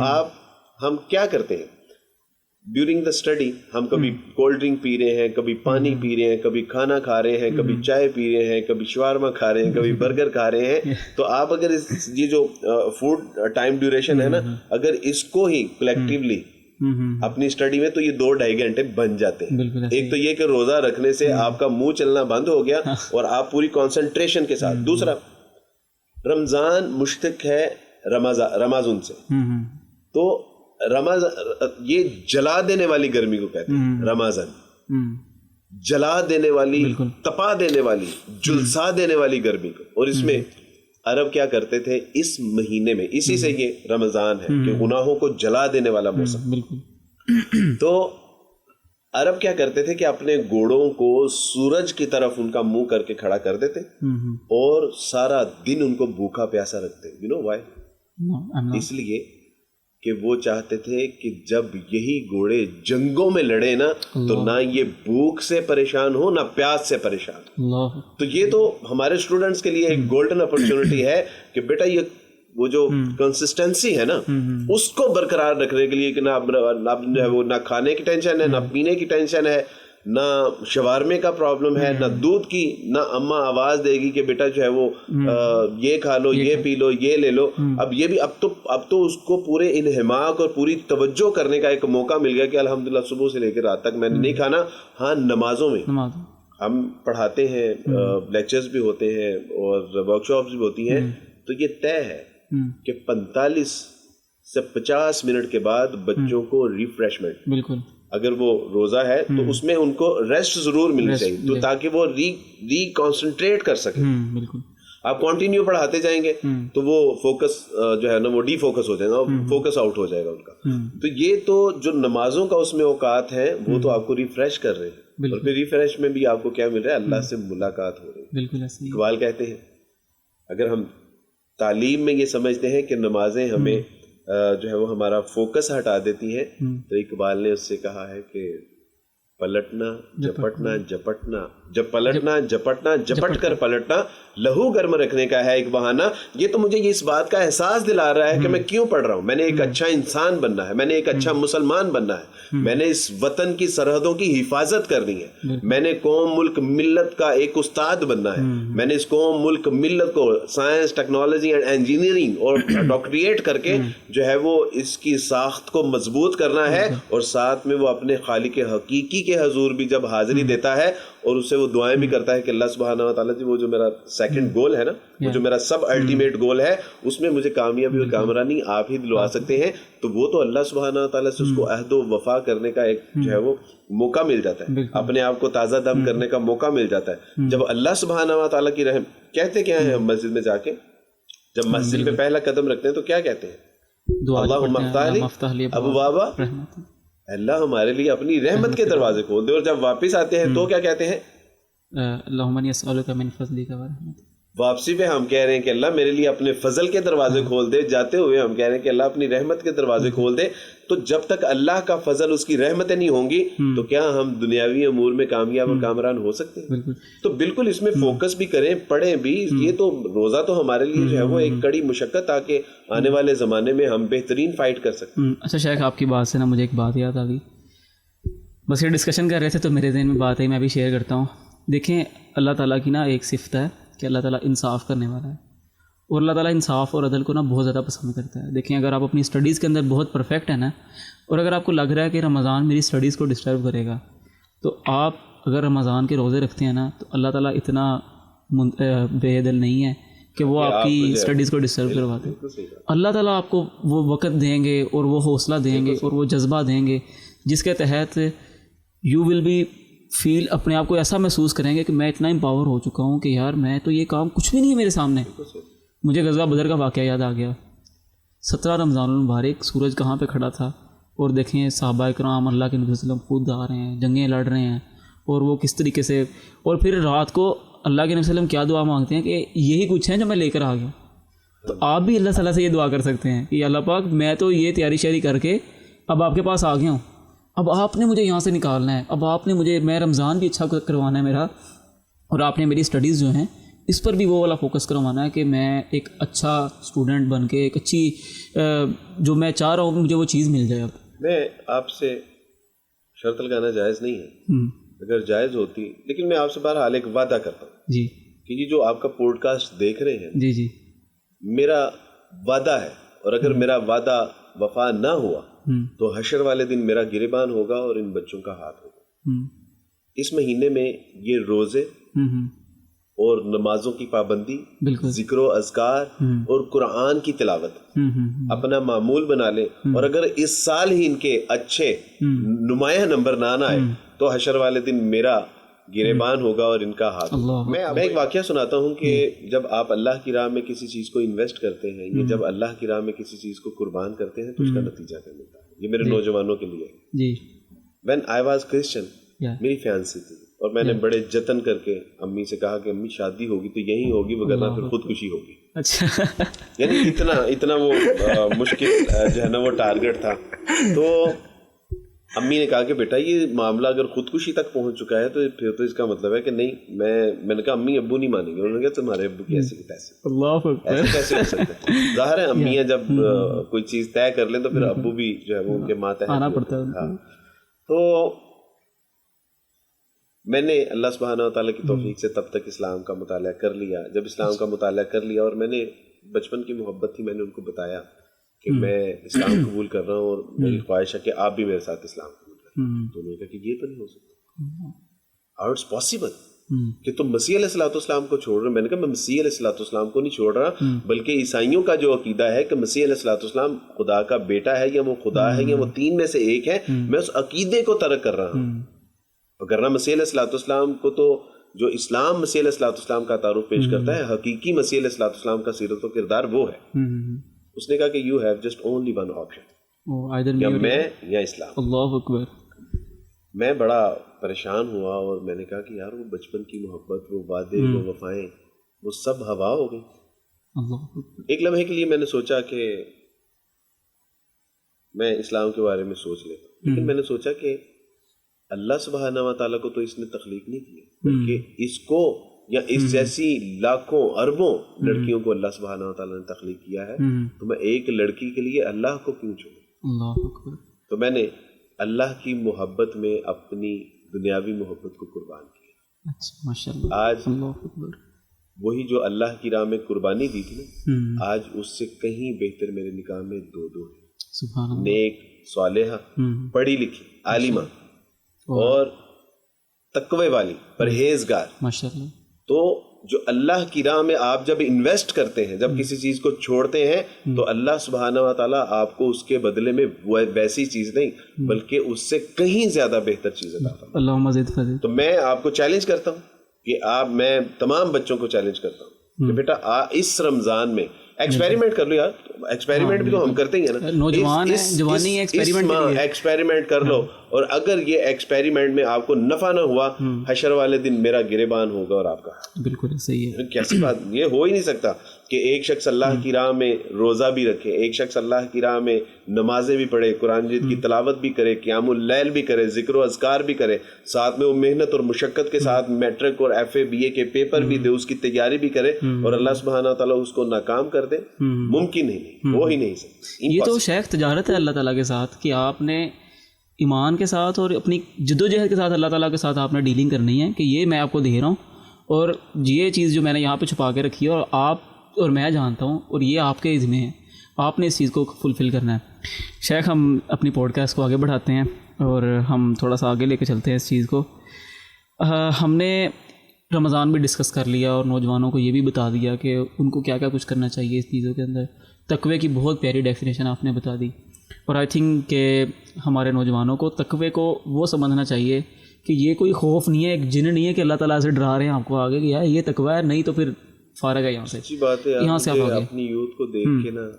[SPEAKER 1] ہم کیا کرتے ہیں ڈیورنگ دا اسٹڈی, ہم کبھی کولڈ ڈرنک پی رہے ہیں, کبھی پانی پی رہے ہیں, کبھی کھانا کھا رہے ہیں, کبھی چائے پی رہے ہیں, کبھی شاورما کھا رہے ہیں, کبھی برگر کھا رہے ہیں. تو آپ اگر یہ جو فوڈ ٹائم ڈیوریشن ہے نا, اگر اس کو ہی کلیکٹیولی اپنی اسٹڈی میں, تو یہ 2-2.5 گھنٹے بن جاتے ہیں. ایک تو یہ کہ روزہ رکھنے سے آپ کا منہ چلنا بند ہو گیا اور آپ پوری کانسنٹریشن کے ساتھ. دوسرا, رمضان مشتق ہے رمضان سے, تو یہ جلا دینے والی گرمی کو کہتے ہیں رمضان, جلا دینے والی, تپا دینے والی, جلسا دینے والی گرمی کو. اور اس میں عرب کیا کرتے تھے اس مہینے میں, اسی سے یہ رمضان ہے کہ گناہوں کو جلا دینے والا موسم. تو عرب کیا کرتے تھے کہ اپنے گھوڑوں کو سورج کی طرف ان کا منہ کر کے کھڑا کر دیتے اور سارا دن ان کو بھوکا پیاسا رکھتے. You know Y? اس لیے کہ وہ چاہتے تھے کہ جب یہی گھوڑے جنگوں میں لڑے نا, تو نہ یہ بھوک سے پریشان ہو, نہ پیاس سے پریشان. تو یہ تو ہمارے اسٹوڈنٹس کے لیے ایک گولڈن اپرچونٹی ہے کہ بیٹا یہ وہ جو کنسسٹنسی ہے نا, اس کو برقرار رکھنے کے لیے کہ نہ کھانے کی ٹینشن ہے, نہ پینے کی ٹینشن ہے, نہ شوارمے کا پرابلم ہے, نہ دودھ کی, نہ اماں آواز دے گی کہ بیٹا جو ہے وہ یہ کھا لو, یہ پی لو, یہ لے لو. اب یہ بھی اب تو اس کو پورے انہماک اور پوری توجہ کرنے کا ایک موقع مل گیا کہ الحمدللہ صبح سے لے کے رات تک میں نے نہیں کھانا. ہاں, نمازوں میں ہم پڑھاتے ہیں, لیکچرز بھی ہوتے ہیں اور ورک شاپس بھی ہوتی ہیں, تو یہ طے ہے کہ 45 سے 50 منٹ کے بعد بچوں کو ریفریشمنٹ, بالکل, اگر وہ روزہ ہے تو اس میں ان کو ریسٹ ضرور ملنی چاہیے, تو تاکہ وہ ری کانسنٹریٹ کر سکیں. بالکل, آپ کنٹینیو پڑھاتے جائیں گے تو وہ فوکس جو ہے نا وہ ڈی فوکس ہو جائے گا, فوکس آؤٹ ہو جائے گا ان کا. تو یہ تو جو نمازوں کا اس میں اوقات ہیں وہ تو آپ کو ریفریش کر رہے ہیں, اور پھر ریفریش میں بھی آپ کو کیا مل رہا ہے, اللہ سے ملاقات ہو رہی ہے. بالکل, اقبال کہتے ہیں اگر ہم تعلیم میں یہ سمجھتے ہیں کہ نمازیں ہمیں جو ہے وہ ہمارا فوکس ہٹا دیتی ہیں, تو اقبال نے اس سے کہا ہے کہ پلٹنا جپٹنا جپٹنا, جب پلٹنا جپٹنا جپٹ کر پلٹنا لہو گرم رکھنے کا ہے ایک بہانہ. یہ تو مجھے اس بات کا احساس دلا رہا ہے کہ میں کیوں پڑھ رہا ہوں. میں نے ایک اچھا انسان بننا ہے, میں نے ایک اچھا مسلمان بننا ہے, میں نے اس وطن کی سرحدوں کی حفاظت کرنی ہے, میں نے قوم ملک ملت کا ایک استاد بننا ہے, میں نے اس قوم ملک ملت کو سائنس ٹیکنالوجی اینڈ انجینئرنگ اور ڈاکٹریٹ کر کے جو ہے وہ اس کی ساخت کو مضبوط کرنا ہے, اور ساتھ میں وہ اپنے خالق حقیقی کے حضور بھی جب حاضری دیتا ہے اور اس سے وہ دعائیں بھی کرتا ہے کہ اللہ سبحانہ و تعالیٰ جی وہ جو میرا سیکنڈ گول ہے نا, وہ جو میرا سب الٹیمیٹ گول ہے, اس میں مجھے کامیابی اور کامرانی آپ ہی دلوا سکتے ہیں. تو وہ تو اللہ سبحانہ و تعالیٰ سے اس کو عہد و وفا کرنے کا ایک جو ہے وہ موقع مل جاتا ہے, اپنے آپ کو تازہ دم کرنے کا موقع مل جاتا ہے. جب اللہ سبحانہ و تعالیٰ کی رحم, کہتے کیا ہیں ہم مسجد میں جا کے جب مسجد پہ پہلا قدم رکھتے ہیں تو کیا کہتے ہیں, اللہم افتح لی ابواب, اللہ ہمارے لیے اپنی رحمت کے دروازے کھول دے. اور جب واپس آتے ہیں تو کیا کہتے ہیں,
[SPEAKER 2] اللہم انی اسألک من فضلک ورحمتک,
[SPEAKER 1] واپسی پہ ہم کہہ رہے ہیں کہ اللہ میرے لیے اپنے فضل کے دروازے کھول دے, جاتے ہوئے ہم کہہ رہے ہیں کہ اللہ اپنی رحمت کے دروازے کھول دے. تو جب تک اللہ کا فضل, اس کی رحمتیں نہیں ہوں گی تو کیا ہم دنیاوی امور میں کامیاب اور کامران ہو سکتے ہیں؟ تو بالکل اس میں فوکس بھی کریں, پڑھیں بھی. یہ تو روزہ تو ہمارے لیے جو ہے وہ ایک کڑی مشقت, تاکہ آنے والے زمانے میں ہم بہترین فائٹ کر سکیں.
[SPEAKER 2] اچھا شیخ, آپ کی بات سے نا مجھے ایک بات یاد آ گئی. بس یہ ڈسکشن کر رہے تھے تو میرے ذہن میں بات ہے, میں بھی شیئر کرتا ہوں. دیکھیں اللہ تعالیٰ کی نا ایک صفت ہے کہ اللہ تعالیٰ انصاف کرنے والا ہے, اور اللہ تعالیٰ انصاف اور عدل کو نا بہت زیادہ پسند کرتا ہے. دیکھیں اگر آپ اپنی اسٹڈیز کے اندر بہت پرفیکٹ ہیں نا, اور اگر آپ کو لگ رہا ہے کہ رمضان میری اسٹڈیز کو ڈسٹرب کرے گا, تو آپ اگر رمضان کے روزے رکھتے ہیں نا تو اللہ تعالیٰ اتنا بے عدل نہیں ہے کہ وہ آپ کی اسٹڈیز کو ڈسٹرب کروا دیں. اللہ تعالیٰ آپ کو وہ وقت دیں گے اور وہ حوصلہ دیں گے اور وہ جذبہ دیں گے جس کے تحت یو ول بی فیل, اپنے آپ کو ایسا محسوس کریں گے کہ میں اتنا امپاور ہو چکا ہوں کہ یار میں تو یہ کام کچھ بھی نہیں ہے میرے سامنے. مجھے غزوہ بدر کا واقعہ یاد آ گیا. 17 رمضان المبارک, سورج کہاں پہ کھڑا تھا, اور دیکھیں صحابہ کرام اللہ کے نبی صلی اللہ علیہ وسلم خود آ رہے ہیں, جنگیں لڑ رہے ہیں, اور وہ کس طریقے سے, اور پھر رات کو اللہ کے نبی صلی اللہ علیہ وسلم کیا دعا مانگتے ہیں کہ یہی کچھ ہے جو میں لے کر آ گیا. تو آپ بھی اللہ تعالیٰ سے یہ دعا کر سکتے ہیں کہ اللہ پاک میں تو یہ تیاری شیاری کر کے اب آپ کے پاس آ گیا ہوں, اب آپ نے مجھے یہاں سے نکالنا ہے, اب آپ نے مجھے, میں رمضان بھی اچھا کروانا ہے میرا, اور آپ نے میری اسٹڈیز جو ہیں اس پر بھی وہ والا فوکس کروانا ہے کہ میں ایک اچھا اسٹوڈنٹ بن کے ایک اچھی جو میں چاہ رہا ہوں مجھے وہ چیز مل جائے. اب
[SPEAKER 1] میں آپ سے شرط لگانا جائز نہیں ہے, اگر جائز ہوتی, لیکن میں آپ سے بہرحال ایک وعدہ کرتا ہوں
[SPEAKER 2] جی
[SPEAKER 1] کہ یہ جو آپ کا پوڈ کاسٹ دیکھ رہے ہیں,
[SPEAKER 2] جی جی,
[SPEAKER 1] میرا وعدہ ہے, اور اگر میرا وعدہ وفا نہ ہوا تو حشر والے دن میرا گریبان ہوگا اور ان بچوں کا ہاتھ ہوگا. اس مہینے میں یہ روزے اور نمازوں کی پابندی, ذکر و اذکار اور قرآن کی تلاوت اپنا معمول بنا لیں, اور اگر اس سال ہی ان کے اچھے نمایاں نمبر نہ آئے تو حشر والے دن میرا گریبان ہوگا اور ان کا ہاتھ. میں ایک واقعہ سناتا ہوں کہ جب آپ اللہ کی راہ میں کسی چیز کو انویسٹ کرتے ہیں, یا جب اللہ کی راہ میں کسی چیز کو قربان کرتے ہیں تو اس کا نتیجہ کیا ملتا ہے. یہ میرے نوجوانوں کے لیے
[SPEAKER 2] جی.
[SPEAKER 1] وین آئی واز کرسچن, میری فیانسی تھی, اور میں نے بڑے جتن کر کے امی سے کہا کہ امی شادی ہوگی تو یہی ہوگی, وگرنہ پھر خودکشی ہوگی.
[SPEAKER 2] اچھا,
[SPEAKER 1] یعنی اتنا وہ مشکل جو ہے نا وہ ٹارگٹ تھا. تو امی نے کہا کہ بیٹا یہ معاملہ اگر خودکشی تک پہنچ چکا ہے تو پھر تو اس کا مطلب ہے کہ نہیں. میں نے کہا امی ابو نہیں مانیں گے. انہوں نے کہا تمہارے ابو کیسے ایسے کیسے ہو سکتے ہیں؟ ظاہر ہے امیاں جب کوئی چیز طے کر لیں تو پھر ابو بھی جو ہے وہ ان کے ماتحت
[SPEAKER 2] آنا پڑتا ہے.
[SPEAKER 1] تو میں نے اللہ سبحانہ و تعالیٰ کی توفیق سے تب تک اسلام کا مطالعہ کر لیا. جب اسلام کا مطالعہ کر لیا, اور میں نے بچپن کی محبت تھی, میں نے ان کو بتایا کہ میں اسلام قبول کر رہا ہوں اور میری خواہش ہے کہ آپ بھی میرے ساتھ اسلام قبول کریں. تو انہوں نے کہا کہ یہ تو نہیں ہو سکتا, ہاؤ اٹس پاسبل کہ تم مسیح علیہ الصلوۃ والسلام کو چھوڑ رہے ہو. میں نے کہا میں مسیح علیہ الصلوۃ والسلام کو نہیں چھوڑ رہا, بلکہ عیسائیوں کا جو عقیدہ ہے کہ مسیح علیہ الصلوۃ والسلام خدا کا بیٹا ہے, یا وہ خدا ہے, یا وہ تین میں سے ایک ہے, میں اس عقیدے کو ترک کر رہا ہوں. وگرنہ مسیح علیہ الصلوۃ والسلام کو تو جو اسلام مسیح علیہ الصلوۃ والسلام کا تعارف پیش کرتا ہے, حقیقی مسیح علیہ الصلوۃ والسلام کا سیرت و کردار وہ ہے. اس نے کہا کہ you have just only one option, یا میں یا اسلام.
[SPEAKER 2] اللہ اکبر.
[SPEAKER 1] میں بڑا پریشان ہوا, اور میں نے کہا کہ یار وہ بچپن کی محبت, وہ وعدے, وہ وفائیں, وہ سب ہوا ہو گئی. ایک لمحے کے لیے میں نے سوچا کہ میں اسلام کے بارے میں سوچ لیتا ہوں, لیکن میں نے سوچا کہ اللہ سبحانہ و تعالیٰ کو تو اس نے تخلیق نہیں کی, بلکہ اس کو یا اس جیسی لاکھوں اربوں لڑکیوں کو اللہ سبحانہ و تعالیٰ نے تخلیق کیا ہے. تو میں ایک لڑکی کے لیے اللہ کو کیوں چھوڑوں؟ تو میں نے اللہ کی محبت میں اپنی دنیاوی محبت کو قربان کیا. آج وہی جو اللہ کی راہ میں قربانی دی تھی نا, آج اس سے کہیں بہتر میرے نکاح میں دو ہیں, نیک, صالحہ, پڑھی لکھی, عالمہ اور تقوی والی, پرہیزگار.
[SPEAKER 2] ماشاءاللہ.
[SPEAKER 1] تو جو اللہ کی راہ میں آپ جب انویسٹ کرتے ہیں, جب کسی چیز کو چھوڑتے ہیں, تو اللہ سبحانہ و تعالیٰ آپ کو اس کے بدلے میں ویسی چیز نہیں بلکہ اس سے کہیں زیادہ بہتر چیز عطا فرمائے.
[SPEAKER 2] اللہم زد فضل.
[SPEAKER 1] تو میں آپ کو چیلنج کرتا ہوں کہ میں تمام بچوں کو چیلنج کرتا ہوں کہ بیٹا اس رمضان میں ایکسپیریمنٹ کر لو. یار ایکسپیریمنٹ بھی تو ہم کرتے ہی ہیں نا,
[SPEAKER 2] نوجوان ہیں, جوانی ایکسپیریمنٹ
[SPEAKER 1] کر لو, اور اگر یہ ایکسپیریمنٹ میں آپ کو نفع نہ ہوا حشر والے دن میرا گریبان ہوگا اور آپ کا.
[SPEAKER 2] بالکل صحیح ہے.
[SPEAKER 1] کیسی بات, یہ ہو ہی نہیں سکتا کہ ایک شخص اللہ کی راہ میں روزہ بھی رکھے, ایک شخص اللہ کی راہ میں نمازیں بھی پڑھے, قرآن مجید کی تلاوت بھی کرے, قیام اللیل بھی کرے, ذکر و اذکار بھی کرے, ساتھ میں وہ محنت اور مشقت کے ساتھ میٹرک اور ایف اے بی اے کے پیپر بھی دے, اس کی تیاری بھی کرے, اور اللہ سبحانہ و تعالیٰ اس کو ناکام کر دے, ممکن ہی نہیں, ہو ہی نہیں سکتا.
[SPEAKER 2] یہ تو شیخ تجارت ہے اللہ تعالیٰ کے ساتھ کہ آپ نے ایمان کے ساتھ اور اپنی جد و جہد کے ساتھ اللہ تعالیٰ کے ساتھ آپ نے ڈیلنگ کرنی ہے کہ یہ میں آپ کو دے رہا ہوں, اور یہ چیز جو میں نے یہاں پہ چھپا کے رکھی ہے اور آپ اور میں جانتا ہوں, اور یہ آپ کے ذمہ ہے, آپ نے اس چیز کو فلفل کرنا ہے. شیخ ہم اپنی پوڈ کاسٹ کو آگے بڑھاتے ہیں اور ہم تھوڑا سا آگے لے کے چلتے ہیں اس چیز کو. ہم نے رمضان بھی ڈسکس کر لیا اور نوجوانوں کو یہ بھی بتا دیا کہ ان کو کیا کیا کچھ کرنا چاہیے اس چیزوں کے اندر. تقوی کی بہت پیاری ڈیفینیشن آپ نے بتا دی, اور آئی تھنک کہ ہمارے نوجوانوں کو تقوی کو وہ سمجھنا چاہیے کہ یہ کوئی خوف نہیں ہے, ایک جن نہیں ہے کہ اللہ تعالیٰ سے ڈرا رہے ہیں آپ کو آگے کہ یار یہ تقوی ہے, نہیں تو پھر فارغ ہے یہاں سے.
[SPEAKER 1] اچھی بات ہے
[SPEAKER 2] یہاں سے آپ آگے.
[SPEAKER 1] اپنی یوتھ کو دیکھ کے نا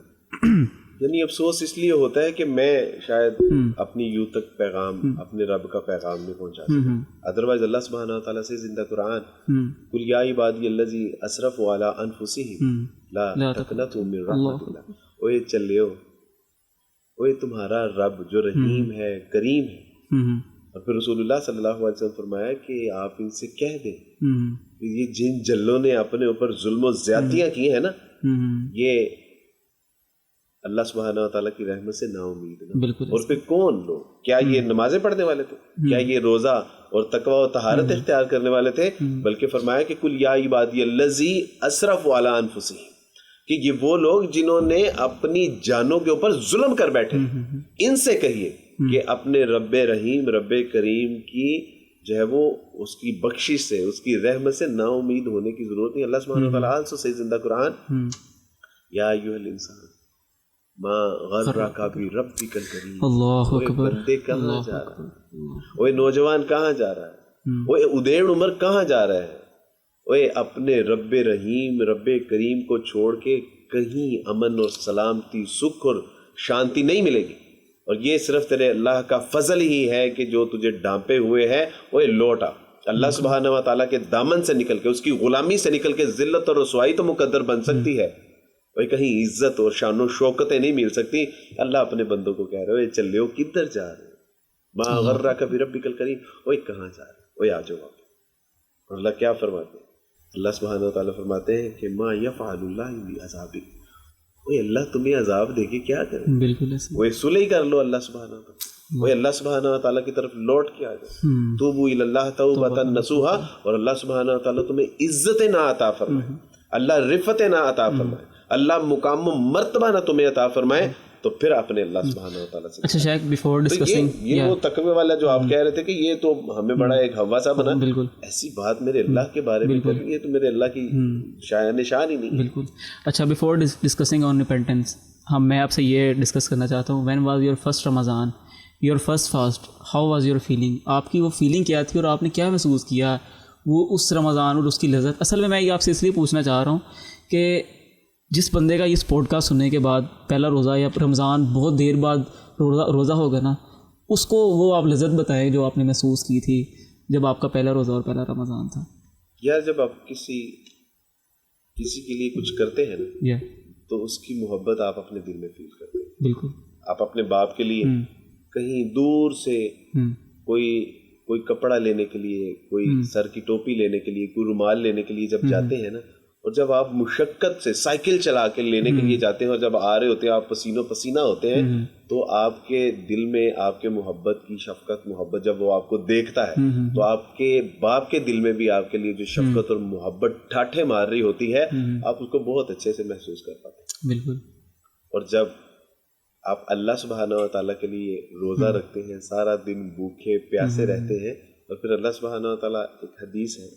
[SPEAKER 1] یعنی افسوس اس لیے ہوتا ہے کہ میں شاید اپنی یوتھ تک پیغام اپنے رب کا پیغام نہیں پہنچا سکتا. ادروائز اللہ سبحانہ تعالیٰ سے زندہ قرآن قل یا عبادی الذی اسرفوا علی انفسہم لا تقنطوا من رحمۃ اللہ, اوے چلیو, اوے تمہارا رب جو رحیم ہے کریم ہے. اور پھر رسول اللہ صلی اللہ علیہ وسلم فرمایا کہ آپ ان سے کہہ دیں کہ یہ جن جلوں نے اپنے اوپر ظلم و زیادتیاں کی ہیں نا, یہ اللہ سبحانہ و تعالیٰ کی رحمت سے نا امید ہے. اور پھر کون لوگ, کیا یہ نمازیں پڑھنے والے تھے, کیا یہ روزہ اور تقوی و طہارت اختیار کرنے والے تھے؟ بلکہ فرمایا کہ کل یا عبادی الذی اسرفوا علی انفسہم, کہ یہ وہ لوگ جنہوں نے اپنی جانوں کے اوپر ظلم کر بیٹھے. ان سے کہیے کہ اپنے رب رحیم رب کریم کی جو ہے وہ اس کی بخشش سے, اس کی رحمت سے نا امید ہونے کی ضرورت نہیں. اللہ سبحانہ وتعالیٰ also says in the Quran یا ایھا الانسان ما غرک بربک الکریم.
[SPEAKER 2] اللہ
[SPEAKER 1] اوے بندے کہاں جا رہا ہے, اوے نوجوان کہاں جا رہا ہے, اوے ادیڑ عمر کہاں جا رہا ہے, اوے اپنے رب رحیم رب کریم کو چھوڑ کے کہیں امن اور سلامتی سکھ اور شانتی نہیں ملے گی. اور یہ صرف تیرے اللہ کا فضل ہی ہے کہ جو تجھے ڈانپے ہوئے ہے اوے لوٹ آ. اللہ سبحانہ و تعالیٰ کے دامن سے نکل کے, اس کی غلامی سے نکل کے ذلت اور رسوائی تو مقدر بن سکتی ہے, وہ کہیں عزت اور شان و شوکتیں نہیں مل سکتی. اللہ اپنے بندوں کو کہہ رہے چل لے کدھر جا رہے, ما غرک بربک الکریم, اوے کہاں جا رہے, اوے آ جاؤ واپس. اور اللہ کیا فرماتے ہیں, اللہ سبحانہ و تعالیٰ فرماتے ہیں کہ ما یفعل اللہ بعذابکم, اوے اللہ تمہیں عذاب دے کے کیا کرے,
[SPEAKER 2] بالکل
[SPEAKER 1] وہ صلح کر لو اللہ سبحانہ و تعالیٰ, وہ اللہ سبحانہ و تعالیٰ کی طرف لوٹ کے آ جائے. توبوا الی اللہ توبۃ نصوحا, اور اللہ سبحانہ و تعالیٰ تمہیں عزت نہ عطا فرمائے, اللہ رفت نہ عطا فرمائے, اللہ مقام و مرتبہ نہ تمہیں عطا فرمائے, تو پھر اپنے اللہ سبحانہ و تعالیٰ سے.
[SPEAKER 2] اچھا شیخ بیفور ڈسکسنگ
[SPEAKER 1] یہ وہ تقوی والا جو آپ کہہ رہے تھے کہ یہ تو ہمیں بڑا ایک ہوا سا بنا,
[SPEAKER 2] بالکل
[SPEAKER 1] ایسی بات میرے اللہ کے بارے میں کریں, یہ تو میرے اللہ کی نشان ہی نہیں.
[SPEAKER 2] بالکل. اچھا بیفور ڈسکسنگ آن ریپینٹنس, میں آپ سے یہ ڈسکس کرنا چاہتا ہوں, when was your first Ramzan, your first fast, how was your feeling, آپ کی وہ فیلنگ کیا تھی اور آپ نے کیا محسوس کیا وہ اس رمضان اور اس کی لذت. اصل میں یہ آپ سے اس لیے پوچھنا چاہ رہا ہوں کہ جس بندے کا اس پوڈ کاسٹ سننے کے بعد پہلا روزہ یا رمضان بہت دیر بعد روزہ ہوگا نا, اس کو وہ آپ لذت بتائیں جو آپ نے محسوس کی تھی جب آپ کا پہلا روزہ اور پہلا رمضان تھا.
[SPEAKER 1] یار جب آپ کسی کے لیے کچھ کرتے ہیں نا, تو اس کی محبت آپ اپنے دل میں فیل کرتے ہیں.
[SPEAKER 2] بالکل.
[SPEAKER 1] آپ اپنے باپ کے لیے کہیں دور سے کوئی کپڑا لینے کے لیے, کوئی سر کی ٹوپی لینے کے لیے, کوئی رومال لینے کے لیے جب جاتے ہیں نا, اور جب آپ مشقت سے سائیکل چلا کے لینے کے لیے جاتے ہیں اور جب آ رہے ہوتے ہیں آپ پسینہ پسینہ ہوتے ہیں, تو آپ کے دل میں آپ کے محبت کی شفقت محبت جب وہ آپ کو دیکھتا ہے, تو آپ کے باپ کے دل میں بھی آپ کے لیے جو شفقت اور محبت ٹھاٹھے مار رہی ہوتی ہے, آپ اس کو بہت اچھے سے محسوس کر پاتے ہیں.
[SPEAKER 2] بالکل.
[SPEAKER 1] اور جب آپ اللہ سبحانہ و تعالیٰ کے لیے روزہ رکھتے ہیں, سارا دن بھوکے پیاسے رہتے ہیں, اور پھر اللہ سبحانہ و تعالیٰ, ایک حدیث ہے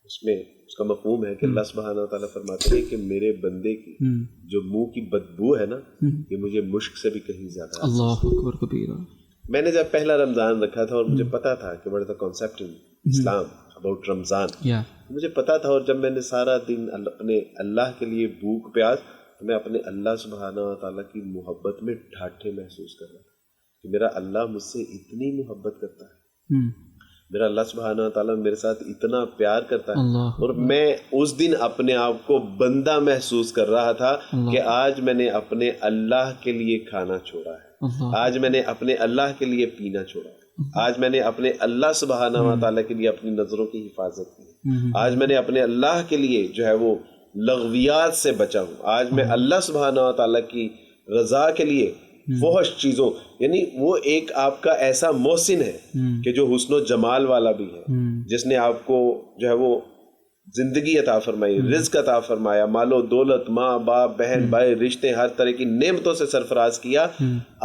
[SPEAKER 1] اس میں اس کا مفہوم ہے کہ اللہ سبحانہ و تعالیٰ فرماتے ہیں کہ میرے بندے کی جو منہ کی بدبو ہے نا, یہ مجھے مشک سے بھی کہیں زیادہ.
[SPEAKER 2] اللہ اکبر کبیرہ.
[SPEAKER 1] میں نے جب پہلا رمضان رکھا تھا اور مجھے پتا تھا کہ what is the concept in Islam about رمضان, مجھے پتا تھا, اور جب میں نے سارا دن اپنے اللہ کے لیے بھوک پیاس, تو میں اپنے اللہ سبحانہ و تعالیٰ کی محبت میں ٹھاٹھے محسوس کر رہا تھا کہ میرا اللہ مجھ سے اتنی محبت کرتا ہے, میرا اللہ سبحانہ تعالیٰ میرے ساتھ اتنا پیار کرتا ہے, اور میں اس دن اپنے آپ کو بندہ محسوس کر رہا تھا کہ آج میں نے اپنے اللہ کے لیے کھانا چھوڑا ہے, آج میں نے اپنے اللہ کے لیے پینا چھوڑا ہے, آج میں نے اپنے اللہ سبحانہ تعالیٰ کے لیے اپنی نظروں کی حفاظت کی, آج میں نے اپنے اللہ کے لیے جو ہے وہ لغویات سے بچا ہوں, آج میں اللہ سبحانہ تعالیٰ کی رضا کے لیے فحش چیزوں, یعنی وہ ایک آپ کا ایسا محسن ہے کہ جو حسن و جمال والا بھی ہے, جس نے آپ کو جو ہے وہ زندگی عطا فرمائی, رزق عطا فرمایا, مال و دولت, ماں باپ, بہن بھائی, رشتے, ہر طرح کی نعمتوں سے سرفراز کیا.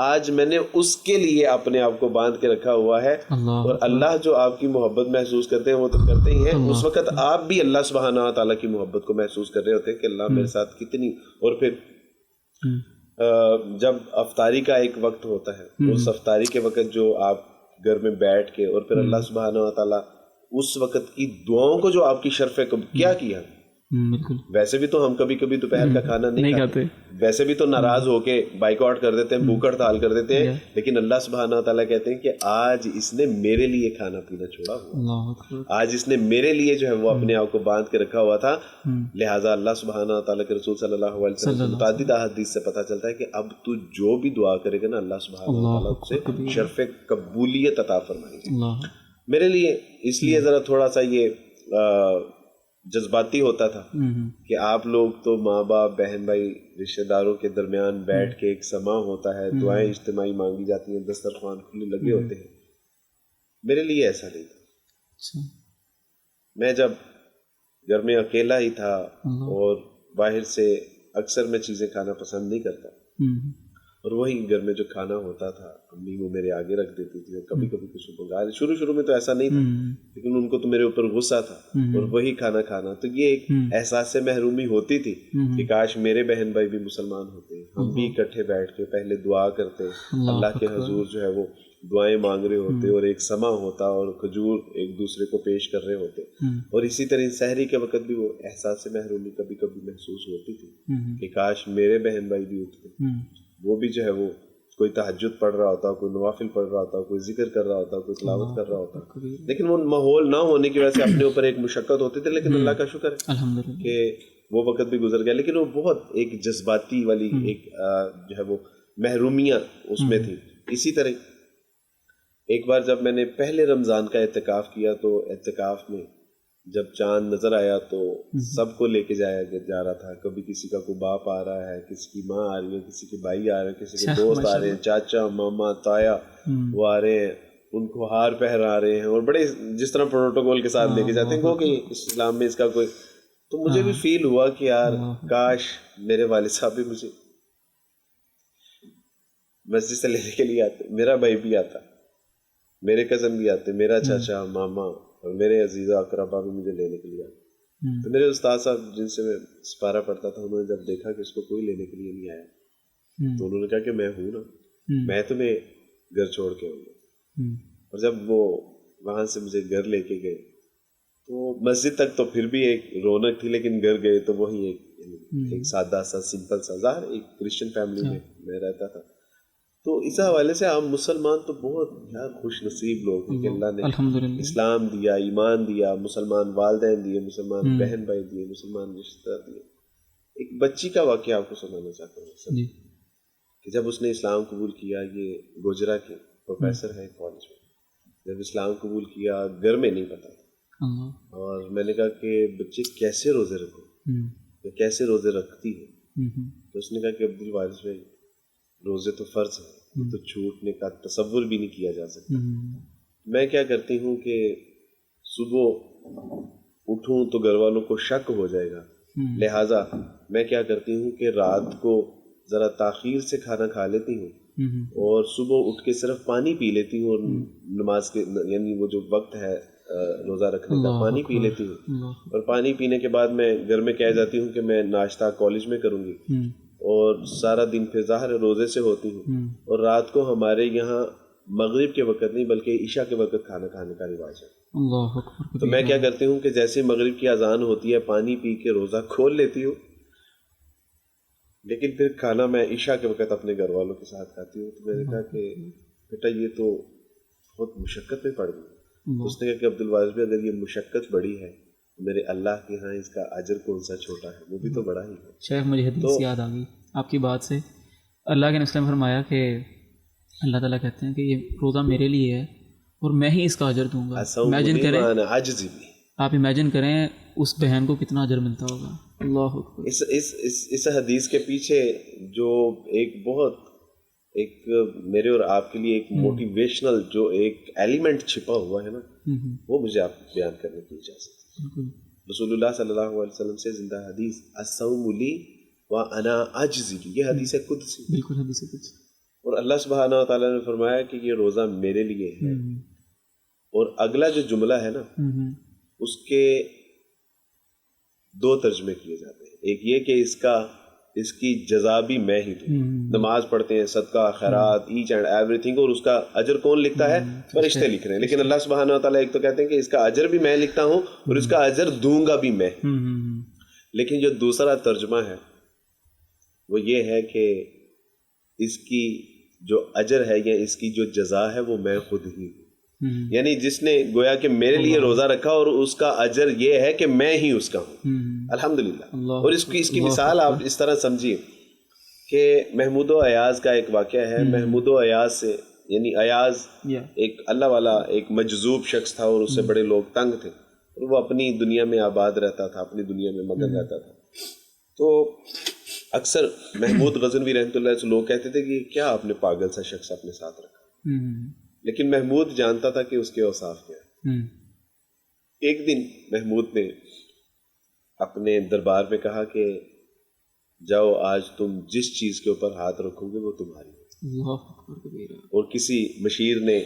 [SPEAKER 1] آج میں نے اس کے لیے اپنے آپ کو باندھ کے رکھا ہوا ہے, اور اللہ جو آپ کی محبت محسوس کرتے ہیں وہ تو کرتے ہی ہیں, اس وقت آپ بھی اللہ سبحانہ تعالیٰ کی محبت کو محسوس کر رہے ہوتے ہیں کہ اللہ میرے ساتھ کتنی. اور پھر جب افطاری کا ایک وقت ہوتا ہے, اس افطاری کے وقت جو آپ گھر میں بیٹھ کے, اور پھر اللہ سبحانہ تعالیٰ اس وقت کی دعاؤں کو جو آپ کی شرف کیا
[SPEAKER 2] بالکل.
[SPEAKER 1] ویسے بھی تو ہم کبھی کبھی دوپہر کا کھانا نہیں کھاتے, ویسے بھی تو ناراض ہو کے بائک آؤٹ کر دیتے ہیں, بھوک ہڑتال کر دیتے ہیں, لیکن اللہ سبحانہ تعالیٰ کہتے ہیں کہ آج اس نے میرے لیے کھانا پینا چھوڑا ہوا, آج اس نے میرے لیے جو ہے وہ اپنے آپ کو باندھ کے رکھا ہوا تھا. لہٰذا اللہ سبحانہ تعالیٰ کے رسول صلی اللہ علیہ وسلم سے متعدد احادیث سے پتہ چلتا ہے کہ اب تو جو بھی دعا کرے گا نا, اللہ سبحانہ تعالیٰ سے شرف قبولیت عطا فرمائے گا. میرے لیے اس لیے ذرا تھوڑا سا یہ جذباتی ہوتا تھا کہ آپ لوگ تو ماں باپ, بہن بھائی, رشتہ داروں کے درمیان بیٹھ کے ایک سما ہوتا ہے, دعائیں اجتماعی مانگی جاتی ہیں, دسترخوان کھلے لگے ہوتے ہیں. میرے لیے ایسا نہیں تھا. میں جب گھر میں اکیلا ہی تھا اور باہر سے اکثر میں چیزیں کھانا پسند نہیں کرتا, اور وہی گھر میں جو کھانا ہوتا تھا امی وہ میرے آگے رکھ دیتی تھی, اور کبھی کبھی کچھ منگا, شروع میں تو ایسا نہیں تھا, لیکن ان کو تو میرے اوپر غصہ تھا, اور وہی کھانا کھانا. تو یہ ایک احساس سے محرومی ہوتی تھی کہ کاش میرے بہن بھائی بھی مسلمان ہوتے, ہم بھی اکٹھے بیٹھ کے پہلے دعا کرتے, اللہ کے حضور جو ہے وہ دعائیں مانگ رہے ہوتے, اور ایک سما ہوتا, اور کھجور ایک دوسرے کو پیش کر رہے ہوتے. اور اسی طرح سحری کے وقت بھی وہ احساس سے محرومی کبھی کبھی محسوس ہوتی تھی کہ کاش میرے بہن بھائی بھی اٹھتے, وہ بھی جو ہے وہ کوئی تہجد پڑھ رہا ہوتا, کوئی نوافل پڑھ رہا ہوتا, کوئی ذکر کر رہا ہوتا, کوئی تلاوت کر رہا ہوتا. لیکن وہ ماحول نہ ہونے کی وجہ سے اپنے اوپر ایک مشقت ہوتی تھی, لیکن اللہ کا شکر ہے کہ وہ وقت بھی گزر گیا. لیکن وہ بہت ایک جذباتی والی ایک جو ہے وہ محرومیاں اس میں تھی. اسی طرح ایک بار جب میں نے پہلے رمضان کا اعتکاف کیا, تو اعتکاف میں جب چاند نظر آیا تو سب کو لے کے جا رہا تھا. کبھی کسی کا کوئی باپ آ رہا ہے, کسی کی ماں آ رہی ہے, کسی کے بھائی آ رہے ہیں, کسی کے دوست آ رہے ہیں, چاچا ماما تایا وہ آ رہے ہیں, ان کو ہار پہنا رہے ہیں, اور بڑے جس طرح پروٹوکول کے ساتھ لے کے جاتے ہیں کہ اسلام میں اس کا کوئی. تو مجھے بھی فیل ہوا کہ یار کاش میرے والد صاحب بھی مجھے مسجد سے لینے کے لیے آتے, میرا بھائی بھی آتا, میرے کزن بھی آتے, میرا چاچا ماما اور میرے عزیز اقربا بھی مجھے لینے کے لیے آتے. تو میرے استاد صاحب جن سے میں سپارہ پڑھتا تھا, انہوں نے جب دیکھا کہ اس کو کوئی لینے کے لیے نہیں آیا, تو انہوں نے کہا کہ میں ہوں نا, میں تمہیں گھر چھوڑ کے آؤں گا. اور جب وہ وہاں سے مجھے گھر لے کے گئے تو مسجد تک تو پھر بھی ایک رونق تھی, لیکن گھر گئے تو وہی ایک سادہ سا سمپل سا, ظاہر ایک کرسچن فیملی میں رہتا تھا. تو اس حوالے سے ہم مسلمان تو بہت یار خوش نصیب لوگ ہیں کہ اللہ نے اسلام دیا, ایمان دیا, مسلمان والدین دیے, مسلمان بہن بھائی دیے, مسلمان رشتہ دیے. ایک بچی کا واقعہ آپ کو سنانا چاہتا ہوں کہ جب اس نے اسلام قبول کیا, یہ گوجرا کے پروفیسر ہے کالج میں, جب اسلام قبول کیا گھر میں نہیں پتا تھا, اور میں نے کہا کہ بچے کیسے روزے رکھو, یا کیسے روزے رکھتی ہے, تو اس نے کہا کہ عبدالوارث بھائی روزے تو فرض ہے, تو چھوٹنے کا تصور بھی نہیں کیا جا سکتا. میں کیا کرتی ہوں کہ صبح اٹھوں تو گھر والوں کو شک ہو جائے گا, لہٰذا میں کیا کرتی ہوں کہ رات کو ذرا تاخیر سے کھانا کھا لیتی ہوں, اور صبح اٹھ کے صرف پانی پی لیتی ہوں, اور نماز کے یعنی وہ جو وقت ہے روزہ رکھنے کا, پانی پی لیتی ہوں. اور پانی پینے کے بعد میں گھر میں کہہ جاتی ہوں کہ میں ناشتہ کالج میں کروں گی, اور سارا دن پھر ظاہر روزے سے ہوتی ہوں. اور رات کو ہمارے یہاں مغرب کے وقت نہیں بلکہ عشاء کے وقت کھانا کھانے کا رواج ہے. تو میں کیا کرتی ہوں کہ جیسے مغرب کی اذان ہوتی ہے پانی پی کے روزہ کھول لیتی ہوں, لیکن پھر کھانا میں عشاء کے وقت اپنے گھر والوں کے ساتھ کھاتی ہوں. تو میں نے کہا کہ بیٹا یہ تو بہت مشقت میں پڑ گئی.
[SPEAKER 2] اللہ.
[SPEAKER 1] اس نے کہا کہ عبدالواجد بھائی اگر یہ مشقت بڑی ہے میرے اللہ کے ہاں اس کا اجر کون سا چھوٹا ہے, وہ بھی تو بڑا ہی ہے.
[SPEAKER 2] شیخ مجھے حدیث یاد آ گئی آپ کی بات سے. اللہ کے نبی نے فرمایا کہ اللہ تعالیٰ کہتے ہیں کہ یہ روزہ میرے لیے ہے اور میں ہی اس کا اجر دوں گا. امیجن کریں, آپ امیجن کریں اس بہن کو کتنا اجر ملتا ہوگا. اللہ اکبر.
[SPEAKER 1] اس حدیث کے پیچھے جو ایک بہت ایک میرے اور آپ کے لیے ایک موٹیویشنل جو ایک ایلیمنٹ چھپا ہوا ہے نا, وہ مجھے آپ بیان کرنے کی اجازت. رسول اللہ صلی اللہ علیہ وسلم سے زندہ حدیث الصوم لی وانا اجزی بہ, یہ حدیث قدسی.
[SPEAKER 2] بالکل حدیث قدسی.
[SPEAKER 1] اور اللہ سبحانہ و تعالیٰ نے فرمایا کہ یہ روزہ میرے لیے ہے. اور اگلا جو جملہ ہے نا اس کے دو ترجمے کیے جاتے ہیں. ایک یہ کہ اس کی جزا بھی میں ہی دوں. نماز پڑھتے ہیں, صدقہ خیرات, ایچ اینڈ ایوری تھنگ, اور اس کا اجر کون لکھتا ہے؟ فرشتے لکھ رہے ہیں. لیکن اللہ سبحانہ و تعالیٰ ایک تو کہتے ہیں کہ اس کا اجر بھی میں لکھتا ہوں اور اس کا اجر دوں گا بھی میں. لیکن جو دوسرا ترجمہ ہے وہ یہ ہے کہ اس کی جو اجر ہے یا اس کی جو جزا ہے وہ میں خود ہی ہوں. یعنی جس نے گویا کہ میرے لیے روزہ رکھا اور اس کا اجر یہ ہے کہ میں ہی اس کا ہوں. الحمدللہ. اور اس کی مثال آپ اس طرح سمجھیے کہ محمود و ایاز کا ایک واقعہ ہے. محمود و ایاز سے یعنی ایاز ایک اللہ والا ایک مجذوب شخص تھا اور اس سے بڑے لوگ تنگ تھے اور وہ اپنی دنیا میں آباد رہتا تھا, اپنی دنیا میں مگن رہتا تھا. تو اکثر محمود غزنوی رحمۃ اللہ سے لوگ کہتے تھے کہ کیا آپ نے پاگل سا شخص اپنے ساتھ رکھا. لیکن محمود جانتا تھا کہ اس کے اوصاف کیا ہے. ایک دن محمود نے اپنے دربار میں کہا کہ جاؤ آج تم جس چیز کے اوپر ہاتھ رکھو گے وہ تمہاری ہے. اور کسی مشیر نے